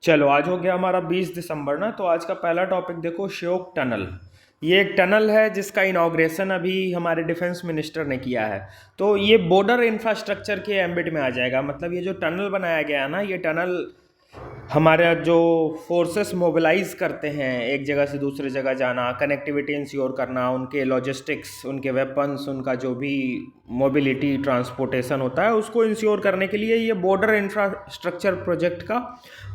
चलो आज हो गया हमारा 20 दिसंबर ना। तो आज का पहला टॉपिक देखो, श्योक टनल। ये एक टनल है जिसका इनॉग्रेशन अभी हमारे डिफेंस मिनिस्टर ने किया है। तो ये बॉर्डर इंफ्रास्ट्रक्चर के एम्बिट में आ जाएगा। मतलब ये जो टनल बनाया गया है ना, ये टनल हमारे जो फोर्सेस मोबिलाइज करते हैं एक जगह से दूसरी जगह जाना, कनेक्टिविटी इंश्योर करना, उनके लॉजिस्टिक्स, उनके वेपन्स, उनका जो भी मोबिलिटी ट्रांसपोर्टेशन होता है उसको इंश्योर करने के लिए ये बॉर्डर इंफ्रास्ट्रक्चर प्रोजेक्ट का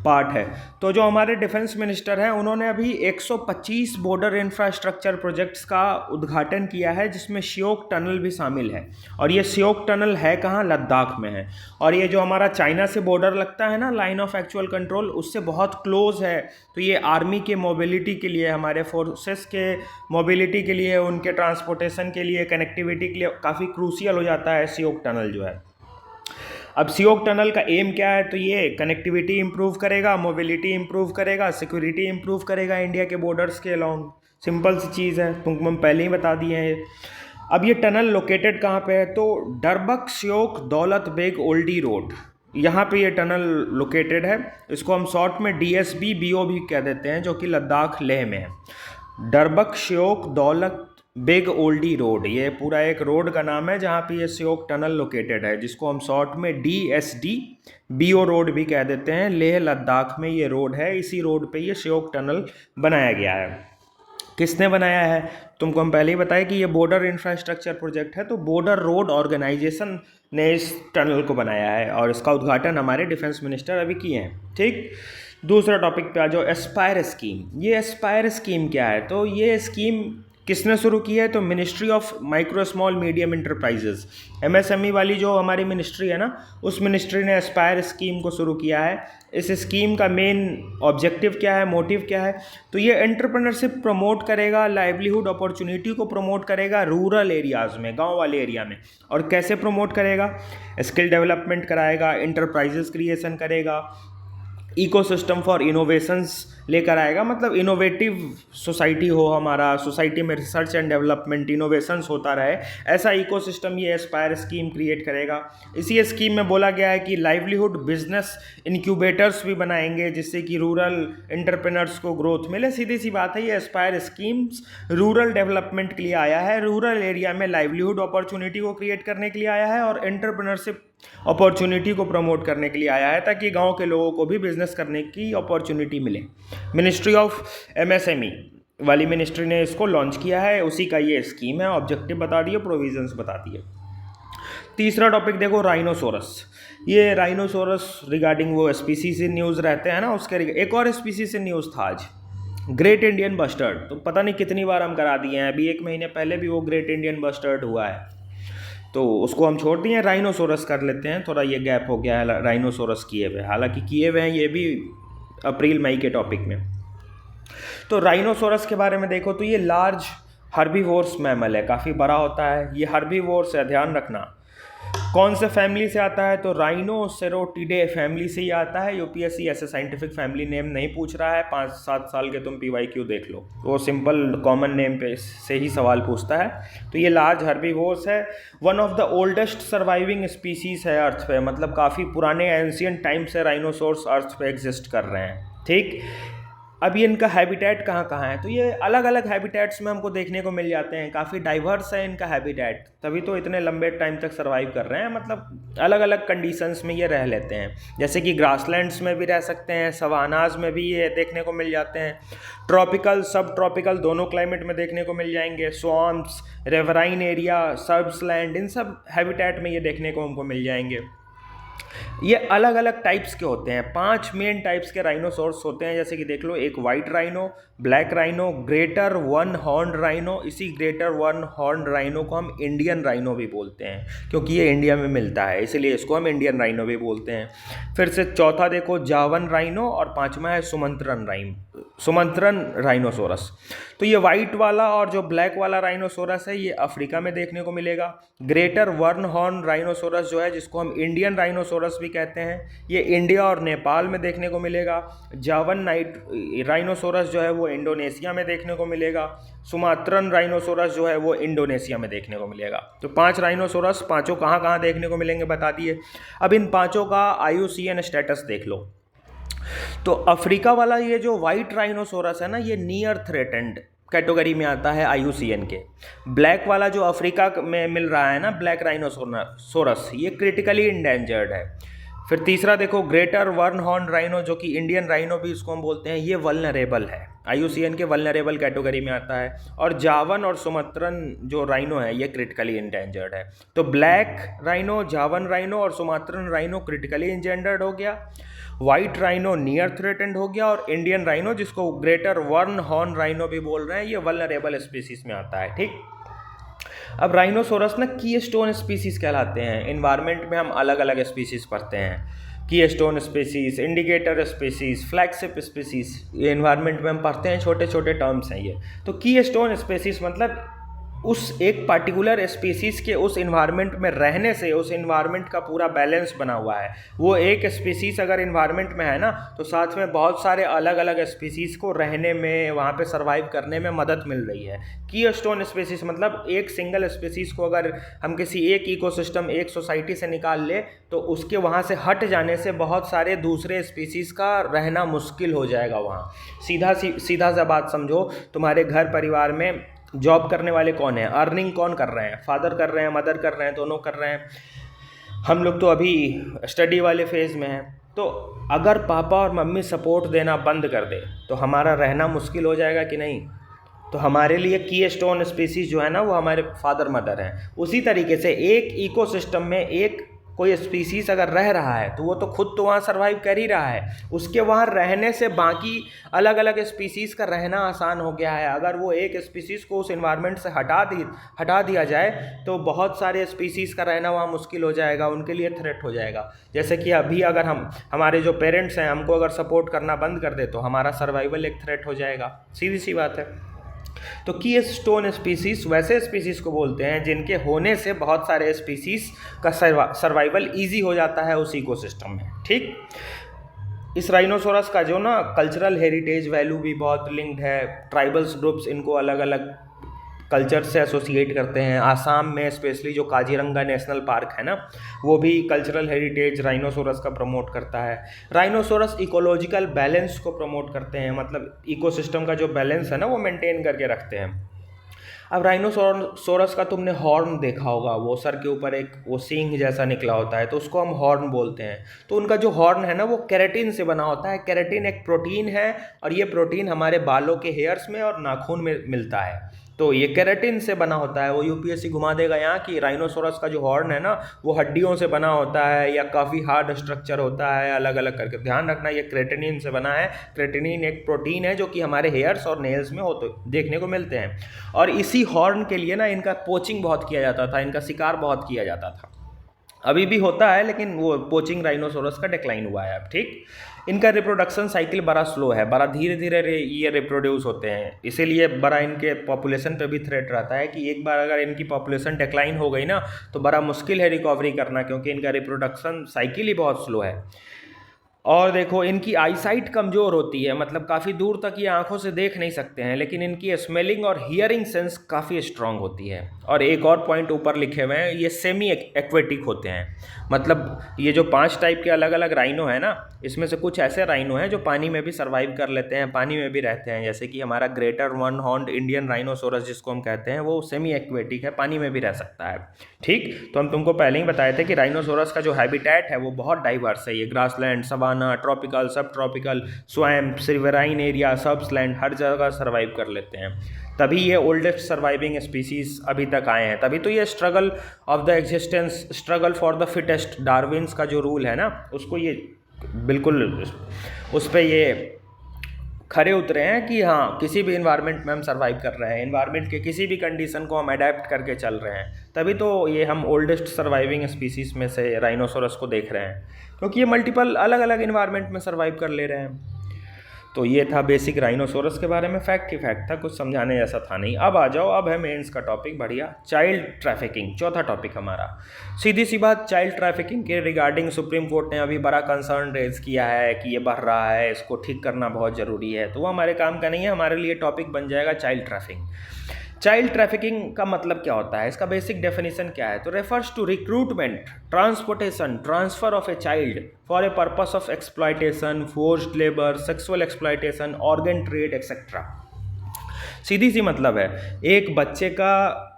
पार्ट है। तो जो हमारे डिफेंस मिनिस्टर हैं उन्होंने अभी 125 बॉर्डर इंफ्रास्ट्रक्चर प्रोजेक्ट्स का उद्घाटन किया है, जिसमें श्योक टनल भी शामिल है। और ये श्योक टनल है कहाँ? लद्दाख में है। और ये जो हमारा चाइना से बॉर्डर लगता है ना, लाइन ऑफ एक्चुअल कंट्रोल, उससे बहुत क्लोज है। तो ये आर्मी के मोबिलिटी के लिए, हमारे फोर्सेस के मोबिलिटी के लिए, उनके ट्रांसपोर्टेशन के लिए, कनेक्टिविटी के लिए काफ़ी क्रूशियल हो जाता है श्योक टनल जो है। अब श्योक टनल का एम क्या है? तो ये कनेक्टिविटी इंप्रूव करेगा, मोबिलिटी इंप्रूव करेगा, सिक्योरिटी इंप्रूव करेगा इंडिया के बॉर्डर्स के अलोंग। सिंपल सी चीज़ है, तुमको हम पहले ही बता दिए हैं। अब ये टनल लोकेटेड कहाँ पे है? तो डरबक श्योक दौलत बेग ओल्डी रोड, यहाँ पे ये टनल लोकेटेड है। इसको हम शॉर्ट में DSB-BO भी कह देते हैं, जो कि लद्दाख लेह में है। डरबक श्योक दौलत बेग ओल्डी रोड, ये पूरा एक रोड का नाम है जहाँ पे ये श्योक टनल लोकेटेड है, जिसको हम शॉर्ट में DSD-BO रोड भी कह देते हैं। लेह लद्दाख में ये रोड है, इसी रोड पे ये श्योक टनल बनाया गया है। किसने बनाया है? तुमको हम पहले ही बताया कि ये बॉर्डर इंफ्रास्ट्रक्चर प्रोजेक्ट है, तो बॉर्डर रोड ऑर्गेनाइजेशन ने इस टनल को बनाया है और इसका उद्घाटन हमारे डिफेंस मिनिस्टर अभी किए हैं। ठीक, दूसरा टॉपिक पे आ जाओ, एस्पायर स्कीम। ये एस्पायर स्कीम क्या है? तो ये स्कीम किसने शुरू की है? तो ministry of micro small medium enterprises, MSME वाली जो हमारी मिनिस्ट्री है ना, उस मिनिस्ट्री ने एस्पायर स्कीम को शुरू किया है। इस स्कीम का मेन ऑब्जेक्टिव क्या है, मोटिव क्या है? तो ये एंटरप्रेन्योरशिप प्रमोट करेगा, लाइवलीहुड अपॉर्चुनिटी को प्रमोट करेगा रूरल एरियाज़ में, गांव वाले एरिया में। और कैसे प्रमोट करेगा? स्किल डेवलपमेंट कराएगा, इंटरप्राइजेस क्रिएशन करेगा, इकोसिस्टम फॉर इनोवेशंस लेकर आएगा। मतलब इनोवेटिव सोसाइटी हो, हमारा सोसाइटी में रिसर्च एंड डेवलपमेंट, इनोवेशंस होता रहे, ऐसा इकोसिस्टम ये एस्पायर स्कीम क्रिएट करेगा। इसी स्कीम में बोला गया है कि लाइवलीहुड बिजनेस इंक्यूबेटर्स भी बनाएंगे, जिससे कि रूरल एंटरप्रेन्योर्स को ग्रोथ मिले। सीधी सी बात है, ये एस्पायर स्कीम्स रूरल डेवलपमेंट के लिए आया है, रूरल एरिया में लाइवलीहुड अपॉर्चुनिटी को क्रिएट करने के लिए आया है और एंटरप्रेन्योरशिप अपॉर्चुनिटी को प्रमोट करने के लिए आया है, ताकि गांव के लोगों को भी बिजनेस करने की अपॉर्चुनिटी मिले। मिनिस्ट्री ऑफ MSME वाली मिनिस्ट्री ने इसको लॉन्च किया है, उसी का ये स्कीम है। ऑब्जेक्टिव बता दिए, प्रोविजंस बता दिए। तीसरा टॉपिक देखो, राइनोसोरस। ये राइनोसोरस रिगार्डिंग वो स्पीसी से न्यूज़ रहते हैं ना, उसके एक और स्पीसी से न्यूज़ था आज, ग्रेट इंडियन बस्टर्ड। तो पता नहीं कितनी बार हम करा दिए हैं, अभी 1 महीने पहले भी वो ग्रेट इंडियन बस्टर्ड हुआ है, तो उसको हम छोड़ दिए, राइनोसोरस कर लेते हैं। थोड़ा ये गैप हो गया है राइनोसोरस किए हुए, हालांकि किए हुए हैं ये भी अप्रैल मई के टॉपिक में। तो राइनोसोरस के बारे में देखो तो ये लार्ज हर्बीवोर्स मैमल है, काफ़ी बड़ा होता है ये। हर्बीवोर्स है, ध्यान रखना। कौन से फैमिली से आता है? तो राइनोसेरोटिडे फैमिली से ही आता है। UPSC ऐसे साइंटिफिक फैमिली नेम नहीं पूछ रहा है, 5-7 साल के तुम PYQ देख लो, वो सिंपल कॉमन नेम पे से ही सवाल पूछता है। तो ये लार्ज हर्बीवोर्स है, one of the oldest surviving species है अर्थ पे। मतलब काफ़ी पुराने एंशियंट टाइम से राइनोसोर्स अर्थ पे एग्जिस्ट कर रहे हैं। ठीक, अब ये इनका हैबिटेट कहाँ कहाँ है? तो ये अलग अलग हैबिटेट्स में हमको देखने को मिल जाते हैं, काफ़ी डाइवर्स है इनका हैबिटेट, तभी तो इतने लंबे टाइम तक सर्वाइव कर रहे हैं। मतलब अलग अलग कंडीशंस में ये रह लेते हैं, जैसे कि ग्रासलैंड्स में भी रह सकते हैं, सवानाज में भी ये देखने को मिल जाते हैं, ट्रॉपिकल सब ट्रॉपिकल दोनों क्लाइमेट में देखने को मिल जाएंगे, स्वॉम्प्स, रेवराइन एरिया, सर्ब्स लैंड, इन सब हैबिटेट में ये देखने को हमको मिल जाएंगे। ये अलग अलग टाइप्स के होते हैं, 5 मेन टाइप्स के राइनोसोर्स होते हैं, जैसे कि देख लो, एक white rhino, black rhino, greater one horn rhino. इसी ग्रेटर वन हॉर्न राइनो को हम इंडियन राइनो भी बोलते हैं, क्योंकि ये इंडिया में मिलता है, इसलिए इसको हम इंडियन राइनो भी बोलते हैं। फिर से चौथा देखो, जावन राइनो, और पांचवा है सुमंत्रन राइनोसोरस। तो ये वाइट वाला और जो ब्लैक वाला राइनोसोरस है, ये अफ्रीका में देखने को मिलेगा। ग्रेटर वन हॉर्न राइनोसोरस जो है, जिसको हम इंडियन राइनोसोरस भी कहते हैं, ये इंडिया और नेपाल में देखने को मिलेगा। जावन नाइट राइनोसोरस जो है वो इंडोनेशिया में देखने को मिलेगा। सुमात्रन राइनोसोरस जो है वो इंडोनेशिया में देखने को मिलेगा। तो 5 राइनोसोरस, पांचों कहाँ कहाँ देखने को मिलेंगे बता दिए। अब इन पांचों का IUCN स्टेटस देख लो। तो अफ्रीका वाला ये जो वाइट राइनोसोरस है ना, ये नियर थ्रेटेंड कैटेगरी में आता है IUCN के। ब्लैक वाला जो अफ्रीका में मिल रहा है ना, ब्लैक राइनोसोरस, ये क्रिटिकली इंडेंजर्ड है। फिर तीसरा देखो, ग्रेटर वन हॉर्न राइनो, जो कि इंडियन राइनो भी इसको हम बोलते हैं, ये वल्नरेबल है, IUCN के वल्नरेबल कैटेगरी में आता है। और जावन और सुमात्रन जो राइनो है, ये क्रिटिकली इंडेंजर्ड है। तो ब्लैक राइनो, जावन राइनो और सुमात्रन राइनो क्रिटिकली इंडेंजर्ड हो गया, वाइट राइनो नियर थ्रेटेंड हो गया, और इंडियन राइनो, जिसको ग्रेटर वन हॉर्न राइनो भी बोल रहे हैं, ये वल्नरेबल स्पीसीज में आता है। ठीक, अब राइनोसोरस ना की स्टोन स्पीसीज कहलाते हैं। इन्वायरमेंट में हम अलग अलग स्पीसीज पढ़ते हैं, की stone species, indicator species, flagship species, ये इन्वायरमेंट में हम पढ़ते हैं, छोटे छोटे टर्म्स हैं ये। तो की स्टोन स्पीसीज मतलब उस एक पार्टिकुलर स्पीसीज के उस इन्वायरमेंट में रहने से उस इन्वायरमेंट का पूरा बैलेंस बना हुआ है। वो एक स्पीसीज अगर इन्वायरमेंट में है ना, तो साथ में बहुत सारे अलग अलग स्पीसीज को रहने में, वहाँ पे सर्वाइव करने में मदद मिल रही है। की स्टोन स्पीसीज मतलब एक सिंगल स्पीसीज को अगर हम किसी एक इकोसिस्टम, एक सोसाइटी से निकाल ले, तो उसके वहाँ से हट जाने से बहुत सारे दूसरे स्पीसीज का रहना मुश्किल हो जाएगा वहाँ। सीधा सा बात समझो, तुम्हारे घर परिवार में जॉब करने वाले कौन है, अर्निंग कौन कर रहे हैं, फादर कर रहे हैं, मदर कर रहे हैं, दोनों कर रहे हैं। हम लोग तो अभी स्टडी वाले फेज़ में हैं। तो अगर पापा और मम्मी सपोर्ट देना बंद कर दे तो हमारा रहना मुश्किल हो जाएगा कि नहीं। तो हमारे लिए की स्टोन स्पीसीज जो है ना, वो हमारे फादर मदर हैं। उसी तरीके से एक इकोसिस्टम में एक कोई स्पीसीज अगर रह रहा है तो वो तो खुद तो वहाँ सर्वाइव कर ही रहा है, उसके वहाँ रहने से बाकी अलग अलग स्पीसीज़ का रहना आसान हो गया है। अगर वो एक स्पीसीज़ को उस इन्वायरमेंट से हटा दिया जाए तो बहुत सारे स्पीसीज़ का रहना वहाँ मुश्किल हो जाएगा, उनके लिए थ्रेट हो जाएगा। जैसे कि अभी अगर हमारे जो पेरेंट्स हैं हमको अगर सपोर्ट करना बंद कर दे तो हमारा सर्वाइवल एक थ्रेट हो जाएगा, सीधी सी बात है। तो की स्टोन स्पीसीज वैसे स्पीसीज को बोलते हैं जिनके होने से बहुत सारे स्पीसीज का सर्वाइवल इजी हो जाता है उस इकोसिस्टम में। ठीक, इस राइनोसोरस का जो ना कल्चरल हेरिटेज वैल्यू भी बहुत लिंक्ड है। ट्राइबल्स ग्रुप्स इनको अलग अलग कल्चर से एसोसिएट करते हैं। आसाम में स्पेशली जो काजीरंगा नेशनल पार्क है ना, वो भी कल्चरल हेरिटेज राइनोसोरस का प्रमोट करता है। राइनोसोरस इकोलॉजिकल बैलेंस को प्रमोट करते हैं, मतलब इकोसिस्टम का जो बैलेंस है ना वो मेंटेन करके रखते हैं। अब राइनोसोरस का तुमने हॉर्न देखा होगा, वो सर के ऊपर एक वो सींग जैसा निकला होता है, तो उसको हम हॉर्न बोलते हैं। तो उनका जो हॉर्न है ना वो केराटिन से बना होता है। केराटिन एक प्रोटीन है और ये प्रोटीन हमारे बालों के हेयर्स में और नाखून में मिलता है। तो ये केराटिन से बना होता है। वो यूपीएससी घुमा देगा यहाँ कि राइनोसोरस का जो हॉर्न है ना वो हड्डियों से बना होता है या काफ़ी हार्ड स्ट्रक्चर होता है, अलग अलग करके। ध्यान रखना ये क्रेटिनिन से बना है। क्रेटिनिन एक प्रोटीन है जो कि हमारे हेयर्स और नेल्स में होते देखने को मिलते हैं। और इसी हॉर्न के लिए ना इनका पोचिंग बहुत किया जाता था, इनका शिकार बहुत किया जाता था। अभी भी होता है लेकिन वो पोचिंग राइनोसोरस का डिक्लाइन हुआ है अब। ठीक, इनका रिप्रोडक्शन साइकिल बड़ा स्लो है, बड़ा धीरे धीरे ये रिप्रोड्यूस होते हैं, इसीलिए बड़ा इनके पॉपुलेशन पे भी थ्रेट रहता है कि एक बार अगर इनकी पॉपुलेशन डिक्लाइन हो गई ना तो बड़ा मुश्किल है रिकवरी करना, क्योंकि इनका रिप्रोडक्शन साइकिल ही बहुत स्लो है। और देखो इनकी आईसाइट कमज़ोर होती है, मतलब काफ़ी दूर तक ये आंखों से देख नहीं सकते हैं, लेकिन इनकी स्मेलिंग और हियरिंग सेंस काफ़ी स्ट्रांग होती है। और एक और पॉइंट ऊपर लिखे हुए हैं, ये सेमी एक्वेटिक होते हैं। मतलब ये जो 5 टाइप के अलग अलग राइनो है ना, इसमें से कुछ ऐसे राइनो हैं जो पानी में भी सर्वाइव कर लेते हैं, पानी में भी रहते हैं। जैसे कि हमारा greater one horned Indian rhinoceros जिसको हम कहते हैं, वो सेमी एक्वेटिक है, पानी में भी रह सकता है। ठीक, तो हम तुमको पहले ही बताए थे कि राइनोसोरस का जो हैबिटेट है वो बहुत डाइवर्स है। ये ग्रासलैंड, सवाना, ट्रॉपिकल, सब ट्रॉपिकल, स्वैम्प, रिवराइन एरिया, सबसलैंड, हर जगह सर्वाइव कर लेते हैं। तभी ये ओल्डेस्ट सर्वाइविंग स्पीसीज अभी तक आए हैं। तभी तो ये struggle of the existence, struggle for the fittest, Darwin's का जो रूल है ना, उसको ये बिल्कुल उस पर ये खरे उतरे हैं कि हाँ किसी भी इन्वायरमेंट में हम सर्वाइव कर रहे हैं, इन्वायरमेंट के किसी भी कंडीशन को हम अडेप्ट करके चल रहे हैं। तभी तो ये हम ओल्डेस्ट सर्वाइविंग स्पीसीज में से राइनोसोरस को देख रहे हैं, क्योंकि ये मल्टीपल अलग अलग इन्वायरमेंट में सर्वाइव कर ले रहे हैं। तो ये था बेसिक राइनोसोरस के बारे में, फैक्ट ही फैक्ट था, कुछ समझाने जैसा था नहीं। अब आ जाओ, अब है मेंस का टॉपिक, बढ़िया, चाइल्ड ट्रैफिकिंग, चौथा टॉपिक हमारा। सीधी सी बात, चाइल्ड ट्रैफिकिंग के रिगार्डिंग सुप्रीम कोर्ट ने अभी बड़ा कंसर्न रेज किया है कि ये बढ़ रहा है, इसको ठीक करना बहुत ज़रूरी है। तो वो हमारे काम का नहीं है, हमारे लिए टॉपिक बन जाएगा चाइल्ड ट्रैफिकिंग। चाइल्ड ट्रैफिकिंग का मतलब क्या होता है, इसका बेसिक डेफिनेशन क्या है? तो refers to recruitment, transportation, transfer of a child for a purpose of exploitation, forced labour, sexual exploitation, organ trade etcetera. सीधी सी मतलब है, एक बच्चे का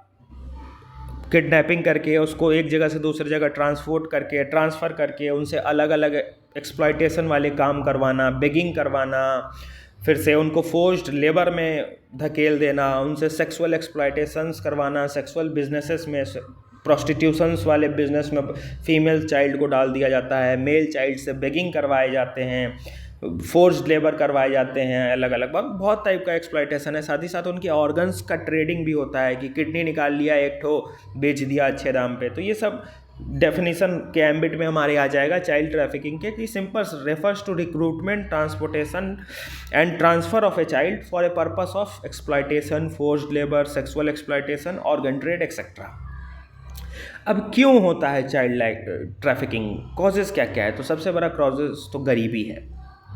किडनैपिंग करके उसको एक जगह से दूसरी जगह ट्रांसफ़र करके उनसे अलग अलग एक्सप्लॉयटेशन वाले काम करवाना, बेगिंग करवाना, फिर से उनको फोर्स्ड लेबर में धकेल देना, उनसे सेक्सुअल एक्सप्लॉयटेशंस करवाना, सेक्सुअल बिजनेसेस में, प्रोस्टिट्यूशंस वाले बिजनेस में फीमेल चाइल्ड को डाल दिया जाता है, मेल चाइल्ड से बेगिंग करवाए जाते हैं, फोर्स्ड लेबर करवाए जाते हैं, अलग अलग बहुत टाइप का एक्सप्लॉयटेशन है। साथ ही साथ उनके ऑर्गन्स का ट्रेडिंग भी होता है कि किडनी निकाल लिया एक ठो, बेच दिया अच्छे दाम पे। तो ये सब डेफिनेशन के एम्बिट में हमारे आ जाएगा चाइल्ड ट्रैफिकिंग के, कि simple refers to recruitment, transportation and transfer of a child for a purpose of exploitation, forced labour, sexual exploitation, organ trade etcetera. अब क्यों होता है चाइल्ड ट्रैफिकिंग? कॉजेज़ क्या क्या है? तो सबसे बड़ा कॉजेज़ तो गरीबी है,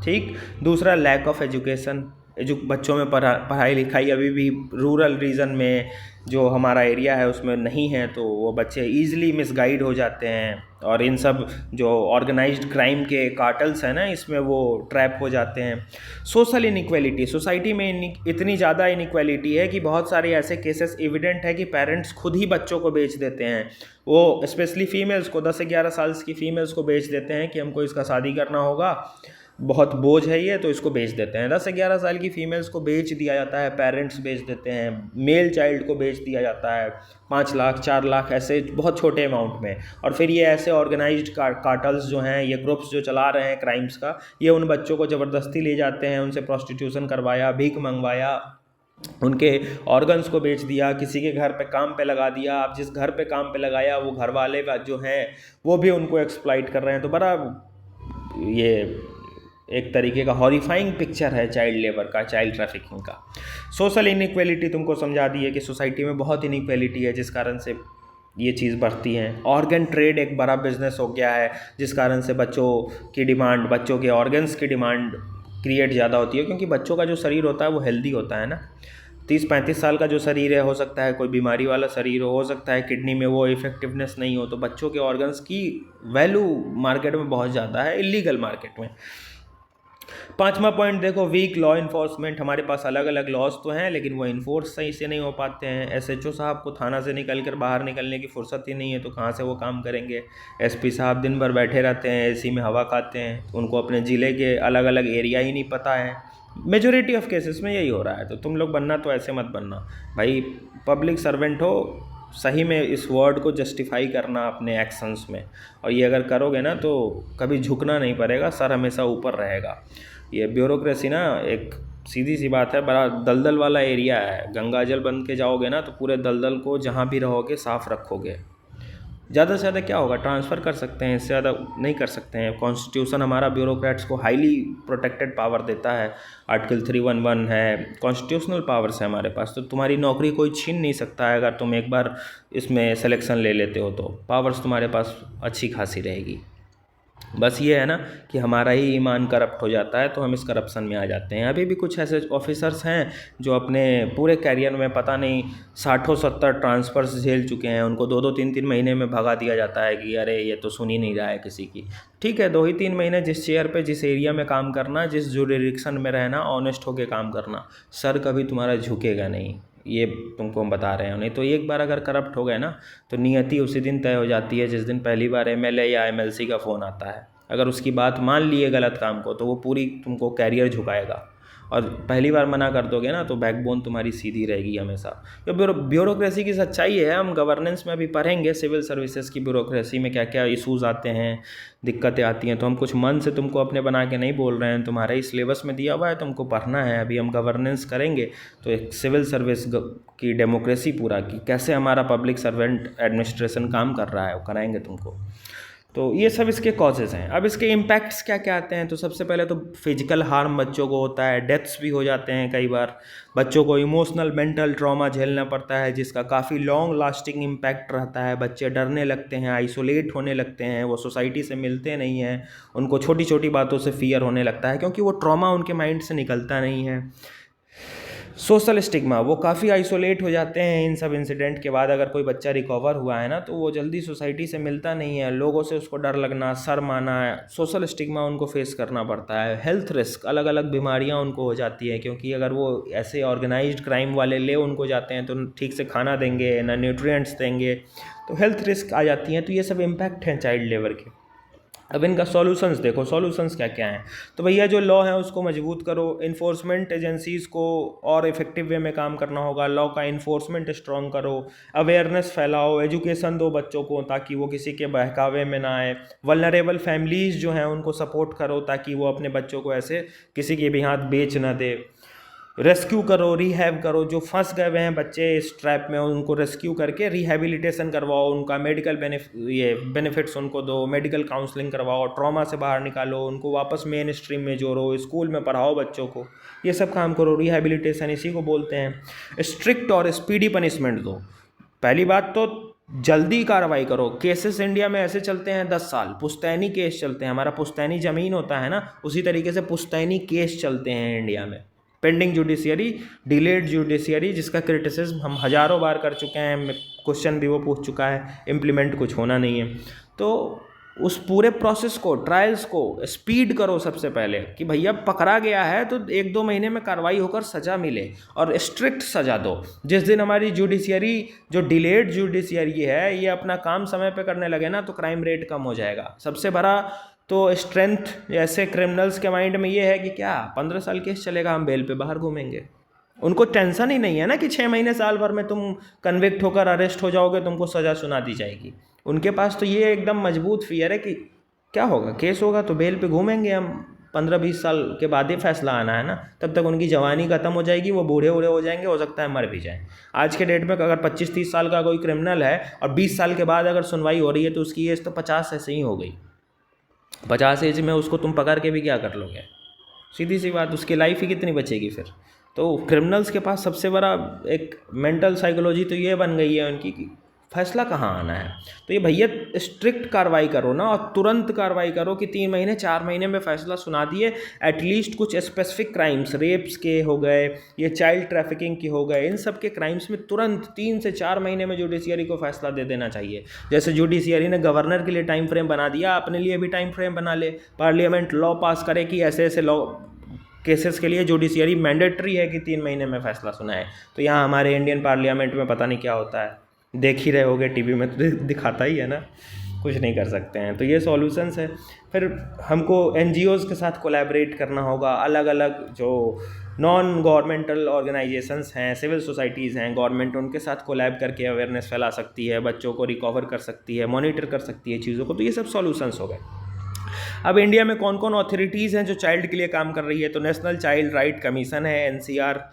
ठीक। दूसरा लैक ऑफ एजुकेशन, बच्चों में पढ़ाई लिखाई अभी भी रूरल रीजन में जो हमारा एरिया है उसमें नहीं है, तो वो बच्चे ईजिली मिसगाइड हो जाते हैं और इन सब जो ऑर्गेनाइज्ड क्राइम के कार्टल्स हैं ना, इसमें वो ट्रैप हो जाते हैं। सोशल इनइक्वालिटी, सोसाइटी में इतनी ज़्यादा इनइक्वालिटी है कि बहुत सारे ऐसे केसेस एविडेंट है कि पेरेंट्स खुद ही बच्चों को बेच देते हैं। वो स्पेशली फीमेल्स को, 10 से 11 साल की फीमेल्स को बेच देते हैं कि हमको इसका शादी करना होगा, बहुत बोझ है ये, तो इसको बेच देते हैं। 10 से 11 साल की फीमेल्स को बेच दिया जाता है, पेरेंट्स बेच देते हैं। मेल चाइल्ड को बेच दिया जाता है 5 लाख 4 लाख, ऐसे बहुत छोटे अमाउंट में। और फिर ये ऐसे ऑर्गेनाइज्ड कार्टल्स जो हैं, ये ग्रुप्स जो चला रहे हैं क्राइम्स का, ये उन बच्चों को ज़बरदस्ती ले जाते हैं, उनसे प्रोस्टिट्यूशन करवाया, भीख मंगवाया, उनके ऑर्गन्स को बेच दिया, किसी के घर पे काम पे लगा दिया। अब जिस घर पे काम पे लगाया वो घर वाले जो हैं वो भी उनको एक्सप्लॉइट कर रहे हैं। तो बड़ा ये एक तरीके का हॉरिफाइंग पिक्चर है चाइल्ड लेबर का, चाइल्ड ट्रैफिकिंग का। सोशल इनइक्वालिटी तुमको समझा दी है कि सोसाइटी में बहुत इनइक्वालिटी है, जिस कारण से ये चीज़ बढ़ती है। ऑर्गन ट्रेड एक बड़ा बिजनेस हो गया है, जिस कारण से बच्चों की डिमांड, बच्चों के ऑर्गन्स की डिमांड क्रिएट ज़्यादा होती है, क्योंकि बच्चों का जो शरीर होता है वो हेल्दी होता है ना। 30-35 साल का जो शरीर है, हो सकता है कोई बीमारी वाला शरीर हो सकता है किडनी में वो इफेक्टिवनेस नहीं हो। तो बच्चों के ऑर्गन्स की वैल्यू मार्केट में बहुत ज़्यादा है, इलीगल मार्केट में। 5वां पॉइंट देखो, वीक लॉ इन्फोर्समेंट। हमारे पास अलग अलग लॉज तो हैं, लेकिन वो इन्फोर्स सही से नहीं हो पाते हैं। एसएचओ साहब को थाना से निकल कर बाहर निकलने की फुर्सत ही नहीं है, तो कहाँ से वो काम करेंगे। एसपी साहब दिन भर बैठे रहते हैं, एसी में हवा खाते हैं, उनको अपने ज़िले के अलग अलग एरिया ही नहीं पता है। मेजोरिटी ऑफ केसेस में यही हो रहा है। तो तुम लोग बनना तो ऐसे मत बनना भाई, पब्लिक सर्वेंट हो, सही में इस वर्ड को जस्टिफाई करना अपने एक्शंस में। और ये अगर करोगे ना तो कभी झुकना नहीं पड़ेगा, सर हमेशा ऊपर रहेगा। ये ब्यूरोक्रेसी ना, एक सीधी सी बात है, बड़ा दलदल वाला एरिया है। गंगा जल बन के जाओगे ना तो पूरे दलदल को जहाँ भी रहोगे साफ़ रखोगे। ज़्यादा से ज़्यादा क्या होगा, ट्रांसफ़र कर सकते हैं, इससे ज़्यादा नहीं कर सकते हैं। कॉन्स्टिट्यूशन हमारा ब्यूरोक्रेट्स को हाईली प्रोटेक्टेड पावर देता है, आर्टिकल 311 है, कॉन्स्टिट्यूशनल पावर्स है हमारे पास। तो तुम्हारी नौकरी कोई छीन नहीं सकता है अगर तुम एक बार इसमें सिलेक्शन ले लेते हो, तो पावर्स तुम्हारे पास अच्छी खासी रहेगी। बस ये है ना कि हमारा ही ईमान करप्ट हो जाता है, तो हम इस करप्शन में आ जाते हैं। अभी भी कुछ ऐसे ऑफिसर्स हैं जो अपने पूरे कैरियर में पता नहीं 60-70 ट्रांसफ़र्स झेल चुके हैं। उनको 2-2 3-3 महीने में भगा दिया जाता है कि अरे ये तो सुन ही नहीं रहा है किसी की। ठीक है, 2 ही 3 महीने जिस चेयर पे, जिस एरिया में काम करना, जिस जुरिडिक्शन में रहना, ऑनेस्ट होकर काम करना, सर कभी तुम्हारा झुकेगा नहीं, ये तुमको हम बता रहे हैं। नहीं तो एक बार अगर करप्ट हो गए ना तो नियति उसी दिन तय हो जाती है जिस दिन पहली बार एमएलए या एमएलसी का फ़ोन आता है। अगर उसकी बात मान लिए गलत काम को, तो वो पूरी तुमको कैरियर झुकाएगा। और पहली बार मना कर दोगे ना तो बैकबोन तुम्हारी सीधी रहेगी हमेशा। ये ब्यूरोक्रेसी की सच्चाई है। हम गवर्नेंस में अभी पढ़ेंगे सिविल सर्विसेज की ब्यूरोक्रेसी में क्या क्या इशूज़ आते हैं, दिक्कतें आती हैं। तो हम कुछ मन से तुमको अपने बना के नहीं बोल रहे हैं, तुम्हारे ही सिलेबस में दिया हुआ है, तुमको पढ़ना है। अभी हम गवर्नेंस करेंगे तो एक सिविल सर्विस की डेमोक्रेसी पूरा की, कैसे हमारा पब्लिक सर्वेंट एडमिनिस्ट्रेशन काम कर रहा है, वो कराएंगे तुमको। तो ये सब इसके कॉजेज़ हैं। अब इसके इम्पैक्ट्स क्या क्या आते हैं? तो सबसे पहले तो फिजिकल हार्म बच्चों को होता है, डेथ्स भी हो जाते हैं कई बार। बच्चों को इमोशनल मेंटल ट्रॉमा झेलना पड़ता है, जिसका काफ़ी लॉन्ग लास्टिंग इम्पैक्ट रहता है। बच्चे डरने लगते हैं, आइसोलेट होने लगते हैं, वो सोसाइटी से मिलते नहीं हैं, उनको छोटी छोटी बातों से फियर होने लगता है, क्योंकि वो ट्रॉमा उनके माइंड से निकलता नहीं है। सोशल स्टिग्मा, वो काफ़ी आइसोलेट हो जाते हैं इन सब इंसिडेंट के बाद। अगर कोई बच्चा रिकवर हुआ है ना तो वो जल्दी सोसाइटी से मिलता नहीं है, लोगों से उसको डर लगना, शर्म आना, सोशल स्टिग्मा उनको फेस करना पड़ता है। हेल्थ रिस्क, अलग अलग बीमारियां उनको हो जाती है, क्योंकि अगर वो ऐसे ऑर्गेनाइज्ड क्राइम वाले ले उनको जाते हैं तो ठीक से खाना देंगे ना, न्यूट्रिएंट्स देंगे, तो हेल्थ रिस्क आ जाती हैं। तो ये सब इम्पैक्ट हैं चाइल्ड लेबर के। अब इनका सॉल्यूशंस देखो, सॉल्यूशंस क्या क्या हैं। तो भैया जो लॉ है उसको मजबूत करो, इन्फोर्समेंट एजेंसीज़ को और इफेक्टिव वे में काम करना होगा, लॉ का इन्फोर्समेंट स्ट्रॉन्ग करो, अवेयरनेस फैलाओ, एजुकेशन दो बच्चों को ताकि वो किसी के बहकावे में ना आए, वल्नरेबल फैमिलीज़ जो हैं उनको सपोर्ट करो ताकि वो अपने बच्चों को ऐसे किसी के भी हाथ बेच ना दे, रेस्क्यू करो, रिहैब करो, जो फंस गए हुए हैं बच्चे इस ट्रैप में उनको रेस्क्यू करके रिहैबिलिटेशन करवाओ, उनका मेडिकल बेनिफिट्स उनको दो, मेडिकल काउंसलिंग करवाओ, ट्रॉमा से बाहर निकालो, उनको वापस मेन स्ट्रीम में जोड़ो, स्कूल में पढ़ाओ बच्चों को, ये सब काम करो। रिहैबिलिटेशन इसी को बोलते हैं। स्ट्रिक्ट और स्पीडी पनिशमेंट दो। पहली बात तो जल्दी कार्रवाई करो। केसेस इंडिया में ऐसे चलते हैं 10 साल, पुश्तैनी केस चलते हैं, हमारा पुश्तैनी ज़मीन होता है ना, उसी तरीके से पुश्तैनी केस चलते हैं इंडिया में। पेंडिंग जुडिशियरी, डिलेड जुडिशियरी, जिसका क्रिटिसिज्म हम हज़ारों बार कर चुके हैं, क्वेश्चन भी वो पूछ चुका है, इम्प्लीमेंट कुछ होना नहीं है। तो उस पूरे प्रोसेस को, ट्रायल्स को स्पीड करो सबसे पहले, कि भैया पकड़ा गया है तो 1-2 महीने में कार्रवाई होकर सज़ा मिले, और स्ट्रिक्ट सज़ा दो। जिस दिन हमारी जुडिशियरी जो डिलेड जुडिशियरी है ये अपना काम समय पे करने लगे ना तो क्राइम रेट कम हो जाएगा। सबसे बड़ा तो स्ट्रेंथ ऐसे क्रिमिनल्स के माइंड में ये है कि क्या 15 साल केस चलेगा, हम बेल पे बाहर घूमेंगे। उनको टेंशन ही नहीं है ना कि 6 महीने साल भर में तुम कन्विक्ट होकर अरेस्ट हो जाओगे, तुमको सज़ा सुना दी जाएगी। उनके पास तो ये एकदम मजबूत फियर है कि क्या होगा, केस होगा तो बेल पे घूमेंगे हम, 15-20 साल के बाद ही फैसला आना है ना, तब तक उनकी जवानी खत्म हो जाएगी, वो बूढ़े बूढ़े हो जाएंगे, हो सकता है मर भी जाएं। आज के डेट में अगर 25-30 साल का कोई क्रिमिनल है और 20 साल के बाद अगर सुनवाई हो रही है तो उसकी एज तो 50 ऐसे ही हो गई। 50 एज में उसको तुम पकड़ के भी क्या कर लोगे, सीधी सी बात, उसकी लाइफ ही कितनी बचेगी फिर। तो क्रिमिनल्स के पास सबसे बड़ा एक मेंटल साइकोलॉजी तो ये बन गई है उनकी कि फैसला कहाँ आना है। तो ये भैया स्ट्रिक्ट कार्रवाई करो ना, और तुरंत कार्रवाई करो कि 3 महीने 4 महीने में फैसला सुना दिए। एटलीस्ट कुछ स्पेसिफिक क्राइम्स, रेप्स के हो गए, ये चाइल्ड ट्रैफिकिंग के हो गए, इन सब के क्राइम्स में तुरंत 3 से 4 महीने में जुडिशियरी को फैसला दे देना चाहिए। जैसे जुडिशियरी ने गवर्नर के लिए टाइम फ्रेम बना दिया, अपने लिए भी टाइम फ्रेम बना ले, पार्लियामेंट लॉ पास करे कि ऐसे ऐसे लॉ केसेस के लिए जुडिशियरी मैंडेटरी है कि 3 महीने में फैसला सुनाए। तो यहाँ हमारे इंडियन पार्लियामेंट में पता नहीं क्या होता है, देख ही रहे होगे टीवी में तो दिखाता ही है ना, कुछ नहीं कर सकते हैं। तो ये सॉल्यूशंस है। फिर हमको एनजीओज़ के साथ कोलैबोरेट करना होगा, अलग अलग जो नॉन गवर्नमेंटल ऑर्गेनाइजेशंस हैं, सिविल सोसाइटीज़ हैं, गवर्नमेंट उनके साथ कोलैब करके अवेयरनेस फैला सकती है, बच्चों को रिकवर कर सकती है, मॉनिटर कर सकती है चीज़ों को। तो ये सब सॉल्यूशंस हो गए। अब इंडिया में कौन कौन अथॉरिटीज़ हैं जो चाइल्ड के लिए काम कर रही है, तो नेशनल चाइल्ड राइट कमीशन है, एनसीआर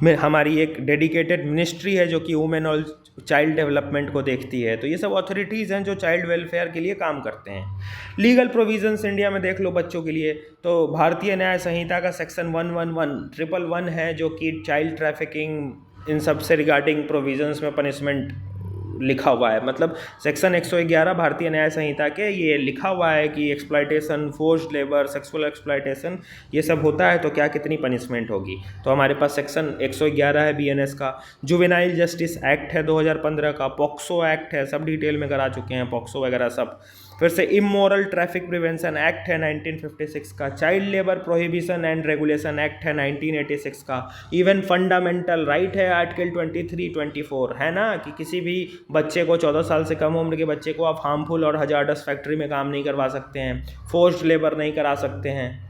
में हमारी एक डेडिकेटेड मिनिस्ट्री है जो कि वुमेन और चाइल्ड डेवलपमेंट को देखती है। तो ये सब अथॉरिटीज़ हैं जो चाइल्ड वेलफेयर के लिए काम करते हैं। लीगल प्रोविजंस इंडिया में देख लो बच्चों के लिए, तो भारतीय न्याय संहिता का सेक्शन 111 है जो कि चाइल्ड ट्रैफिकिंग इन सब से रिगार्डिंग प्रोविजंस में पनिशमेंट लिखा हुआ है। मतलब सेक्शन 111 भारतीय न्याय संहिता के ये लिखा हुआ है कि exploitation, forced labour, sexual exploitation ये सब होता है तो क्या कितनी पनिशमेंट होगी। तो हमारे पास सेक्शन 111 है बीएनएस का, जुवेनाइल जस्टिस एक्ट है 2015 का, पॉक्सो एक्ट है, सब डिटेल में करा चुके हैं पॉक्सो वगैरह सब। फिर से इमोरल ट्रैफिक प्रिवेंशन एक्ट है 1956 का, child labour prohibition and regulation act है 1986 का, इवन फंडामेंटल राइट है आर्टिकल 23-24 है ना, कि किसी भी बच्चे को 14 साल से कम उम्र के बच्चे को आप हार्मफुल और हजार्डस फैक्ट्री में काम नहीं करवा सकते हैं, फोर्स्ड लेबर नहीं करा सकते हैं।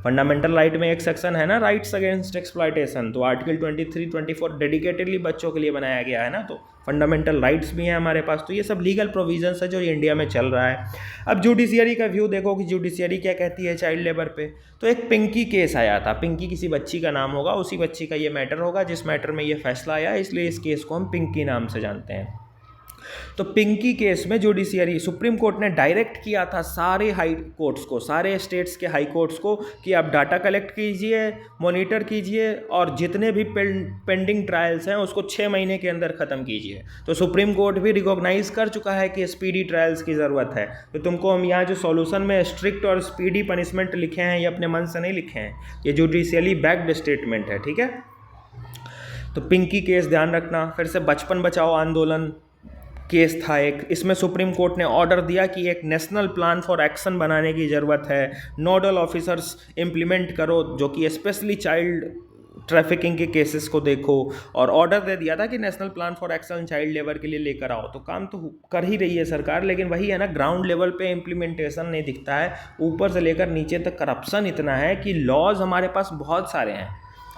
फंडामेंटल राइट में एक सेक्शन है ना, राइट्स अगेंस्ट एक्सप्लॉयटेशन, तो आर्टिकल 23-24 डेडिकेटेडली बच्चों के लिए बनाया गया है ना, तो फंडामेंटल राइट्स भी हैं हमारे पास। तो ये सब लीगल प्रोविजंस है जो इंडिया में चल रहा है। अब जुडिशियरी का व्यू देखो कि जुडिशियरी क्या कहती है चाइल्ड लेबर पे। तो एक पिंकी केस आया था, पिंकी किसी बच्ची का नाम होगा, उसी बच्ची का ये मैटर होगा जिस मैटर में ये फैसला आया, इसलिए इस केस को हम पिंकी नाम से जानते हैं। तो पिंकी केस में जुडिशियरी, सुप्रीम कोर्ट ने डायरेक्ट किया था सारे हाई कोर्ट्स को, सारे स्टेट्स के हाई कोर्ट्स को कि आप डाटा कलेक्ट कीजिए, मॉनिटर कीजिए और जितने भी पेंडिंग ट्रायल्स हैं उसको 6 महीने के अंदर ख़त्म कीजिए। तो सुप्रीम कोर्ट भी रिकॉग्नाइज कर चुका है कि स्पीडी ट्रायल्स की ज़रूरत है। तो तुमको हम यहाँ जो सॉल्यूशन में स्ट्रिक्ट और स्पीडी पनिशमेंट लिखे हैं ये अपने मन से नहीं लिखे हैं, ये जुडिशियली बैक्ड स्टेटमेंट है, ठीक है। तो पिंकी केस ध्यान रखना, फिर से बचपन बचाओ आंदोलन केस था एक, इसमें सुप्रीम कोर्ट ने ऑर्डर दिया कि एक नेशनल प्लान फॉर एक्शन बनाने की ज़रूरत है, नोडल ऑफिसर्स इम्प्लीमेंट करो जो कि स्पेशली चाइल्ड ट्रैफिकिंग के केसेस को देखो, और ऑर्डर दे दिया था कि national plan for action child labour के लिए लेकर आओ। तो काम तो कर ही रही है सरकार, लेकिन वही है ना, ग्राउंड लेवल पे इम्प्लीमेंटेशन नहीं दिखता है। ऊपर से लेकर नीचे तक करप्शन इतना है कि लॉज हमारे पास बहुत सारे हैं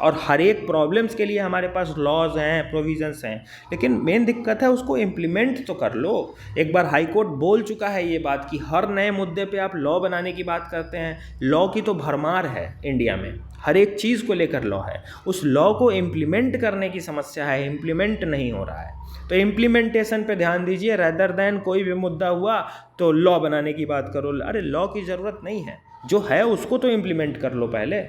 और हर एक प्रॉब्लम्स के लिए हमारे पास लॉज हैं, प्रोविजंस हैं, लेकिन मेन दिक्कत है उसको इम्प्लीमेंट तो कर लो। एक बार हाई कोर्ट बोल चुका है ये बात कि हर नए मुद्दे पे आप लॉ बनाने की बात करते हैं। लॉ की तो भरमार है इंडिया में, हर एक चीज़ को लेकर लॉ है, उस लॉ को इम्प्लीमेंट करने की समस्या है, इम्प्लीमेंट नहीं हो रहा है। तो इम्प्लीमेंटेशन पे ध्यान दीजिए, रेदर देन कोई भी मुद्दा हुआ तो लॉ बनाने की बात करो। अरे लॉ की ज़रूरत नहीं है, जो है उसको तो इम्प्लीमेंट कर लो पहले।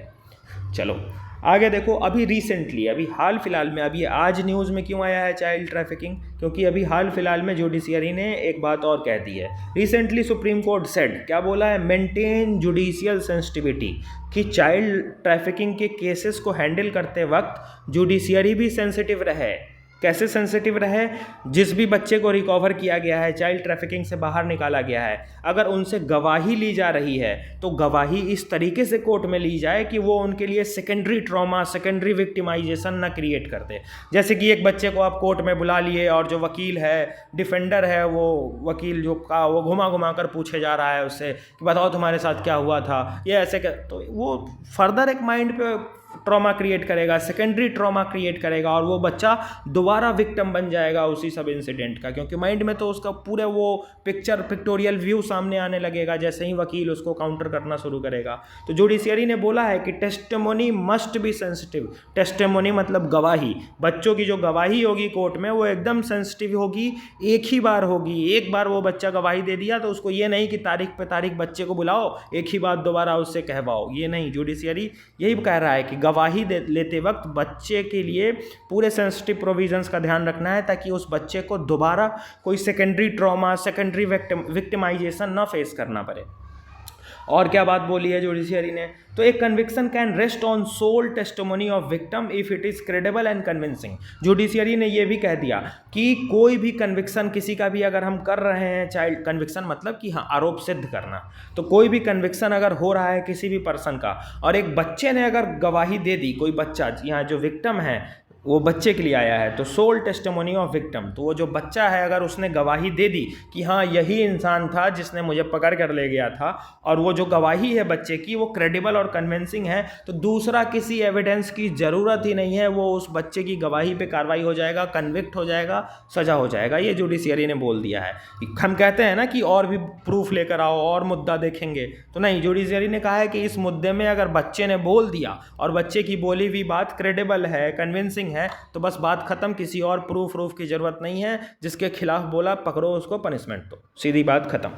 चलो आगे देखो, अभी रिसेंटली, अभी हाल फिलहाल में, अभी आज न्यूज़ में क्यों आया है चाइल्ड ट्रैफिकिंग, क्योंकि अभी हाल फिलहाल में जुडिशियरी ने एक बात और कह दी है। रिसेंटली सुप्रीम कोर्ट सेड, क्या बोला है, मेंटेन जुडिशियल सेंसिटिविटी, कि चाइल्ड ट्रैफिकिंग के केसेस को हैंडल करते वक्त जुडिशियरी भी सेंसिटिव रहे। कैसे सेंसिटिव रहे, जिस भी बच्चे को रिकवर किया गया है, चाइल्ड ट्रैफिकिंग से बाहर निकाला गया है, अगर उनसे गवाही ली जा रही है तो गवाही इस तरीके से कोर्ट में ली जाए कि वो उनके लिए सेकेंडरी ट्रॉमा, सेकेंडरी विक्टिमाइजेशन ना क्रिएट कर दे। जैसे कि एक बच्चे को आप कोर्ट में बुला लिए और जो वकील है, डिफेंडर है, वो वकील जो का वो घुमा घुमा कर पूछे जा रहा है उससे कि बताओ तुम्हारे साथ क्या हुआ था, ये ऐसे तो वो फर्दर एक माइंड पे ट्रॉमा क्रिएट करेगा, सेकेंडरी ट्रॉमा क्रिएट करेगा, और वो बच्चा दोबारा विक्टिम बन जाएगा उसी सब इंसिडेंट का, क्योंकि माइंड में तो उसका पूरे वो पिक्टोरियल व्यू सामने आने लगेगा जैसे ही वकील उसको काउंटर करना शुरू करेगा। तो जुडिशियरी ने बोला है कि testimony must be sensitive. Testimony मतलब गवाही, बच्चों की जो गवाही होगी कोर्ट में वो एकदम सेंसिटिव होगी, एक ही बार होगी। एक बार वो बच्चा गवाही दे दिया तो उसको ये नहीं कि तारीख पे तारीख बच्चे को बुलाओ, एक ही बात दोबारा उससे कहवाओ, ये नहीं। जुडिशियरी यही कह रहा है कि गवाही लेते वक्त बच्चे के लिए पूरे सेंसिटिव प्रोविजंस का ध्यान रखना है, ताकि उस बच्चे को दोबारा कोई सेकेंडरी ट्रॉमा, सेकेंडरी विक्टिमाइजेशन ना फेस करना पड़े। और क्या बात बोली है जुडिशियरी ने, तो एक conviction can rest on sole testimony of victim if it is credible and convincing. Judiciary ने यह भी कह दिया कि कोई भी कन्विक्शन किसी का भी अगर हम कर रहे हैं, चाइल्ड कन्विक्शन मतलब कि हाँ आरोप सिद्ध करना, तो कोई भी कन्विक्शन अगर हो रहा है किसी भी पर्सन का और एक बच्चे ने अगर गवाही दे दी, कोई बच्चा यहाँ जो विक्टिम है वो बच्चे के लिए आया है, तो सोल टेस्टिमोनी ऑफ विक्टिम, तो वो जो बच्चा है अगर उसने गवाही दे दी कि हाँ यही इंसान था जिसने मुझे पकड़ कर ले गया था, और वो जो गवाही है बच्चे की वो क्रेडिबल और कन्विंसिंग है, तो दूसरा किसी एविडेंस की ज़रूरत ही नहीं है, वो उस बच्चे की गवाही पे कार्रवाई हो जाएगा, कन्विक्ट हो जाएगा, सजा हो जाएगा। ये जुडिशियरी ने बोल दिया है। हम कहते हैं ना कि और भी प्रूफ लेकर आओ और मुद्दा देखेंगे, तो नहीं, जुडिशियरी ने कहा है कि इस मुद्दे में अगर बच्चे ने बोल दिया और बच्चे की बोली हुई बात क्रेडिबल है, कन्विंसिंग है, तो बस बात खत्म, किसी और प्रूफ की जरूरत नहीं है। जिसके खिलाफ बोला पकड़ो उसको, पनिशमेंट दो, सीधी बात खत्म।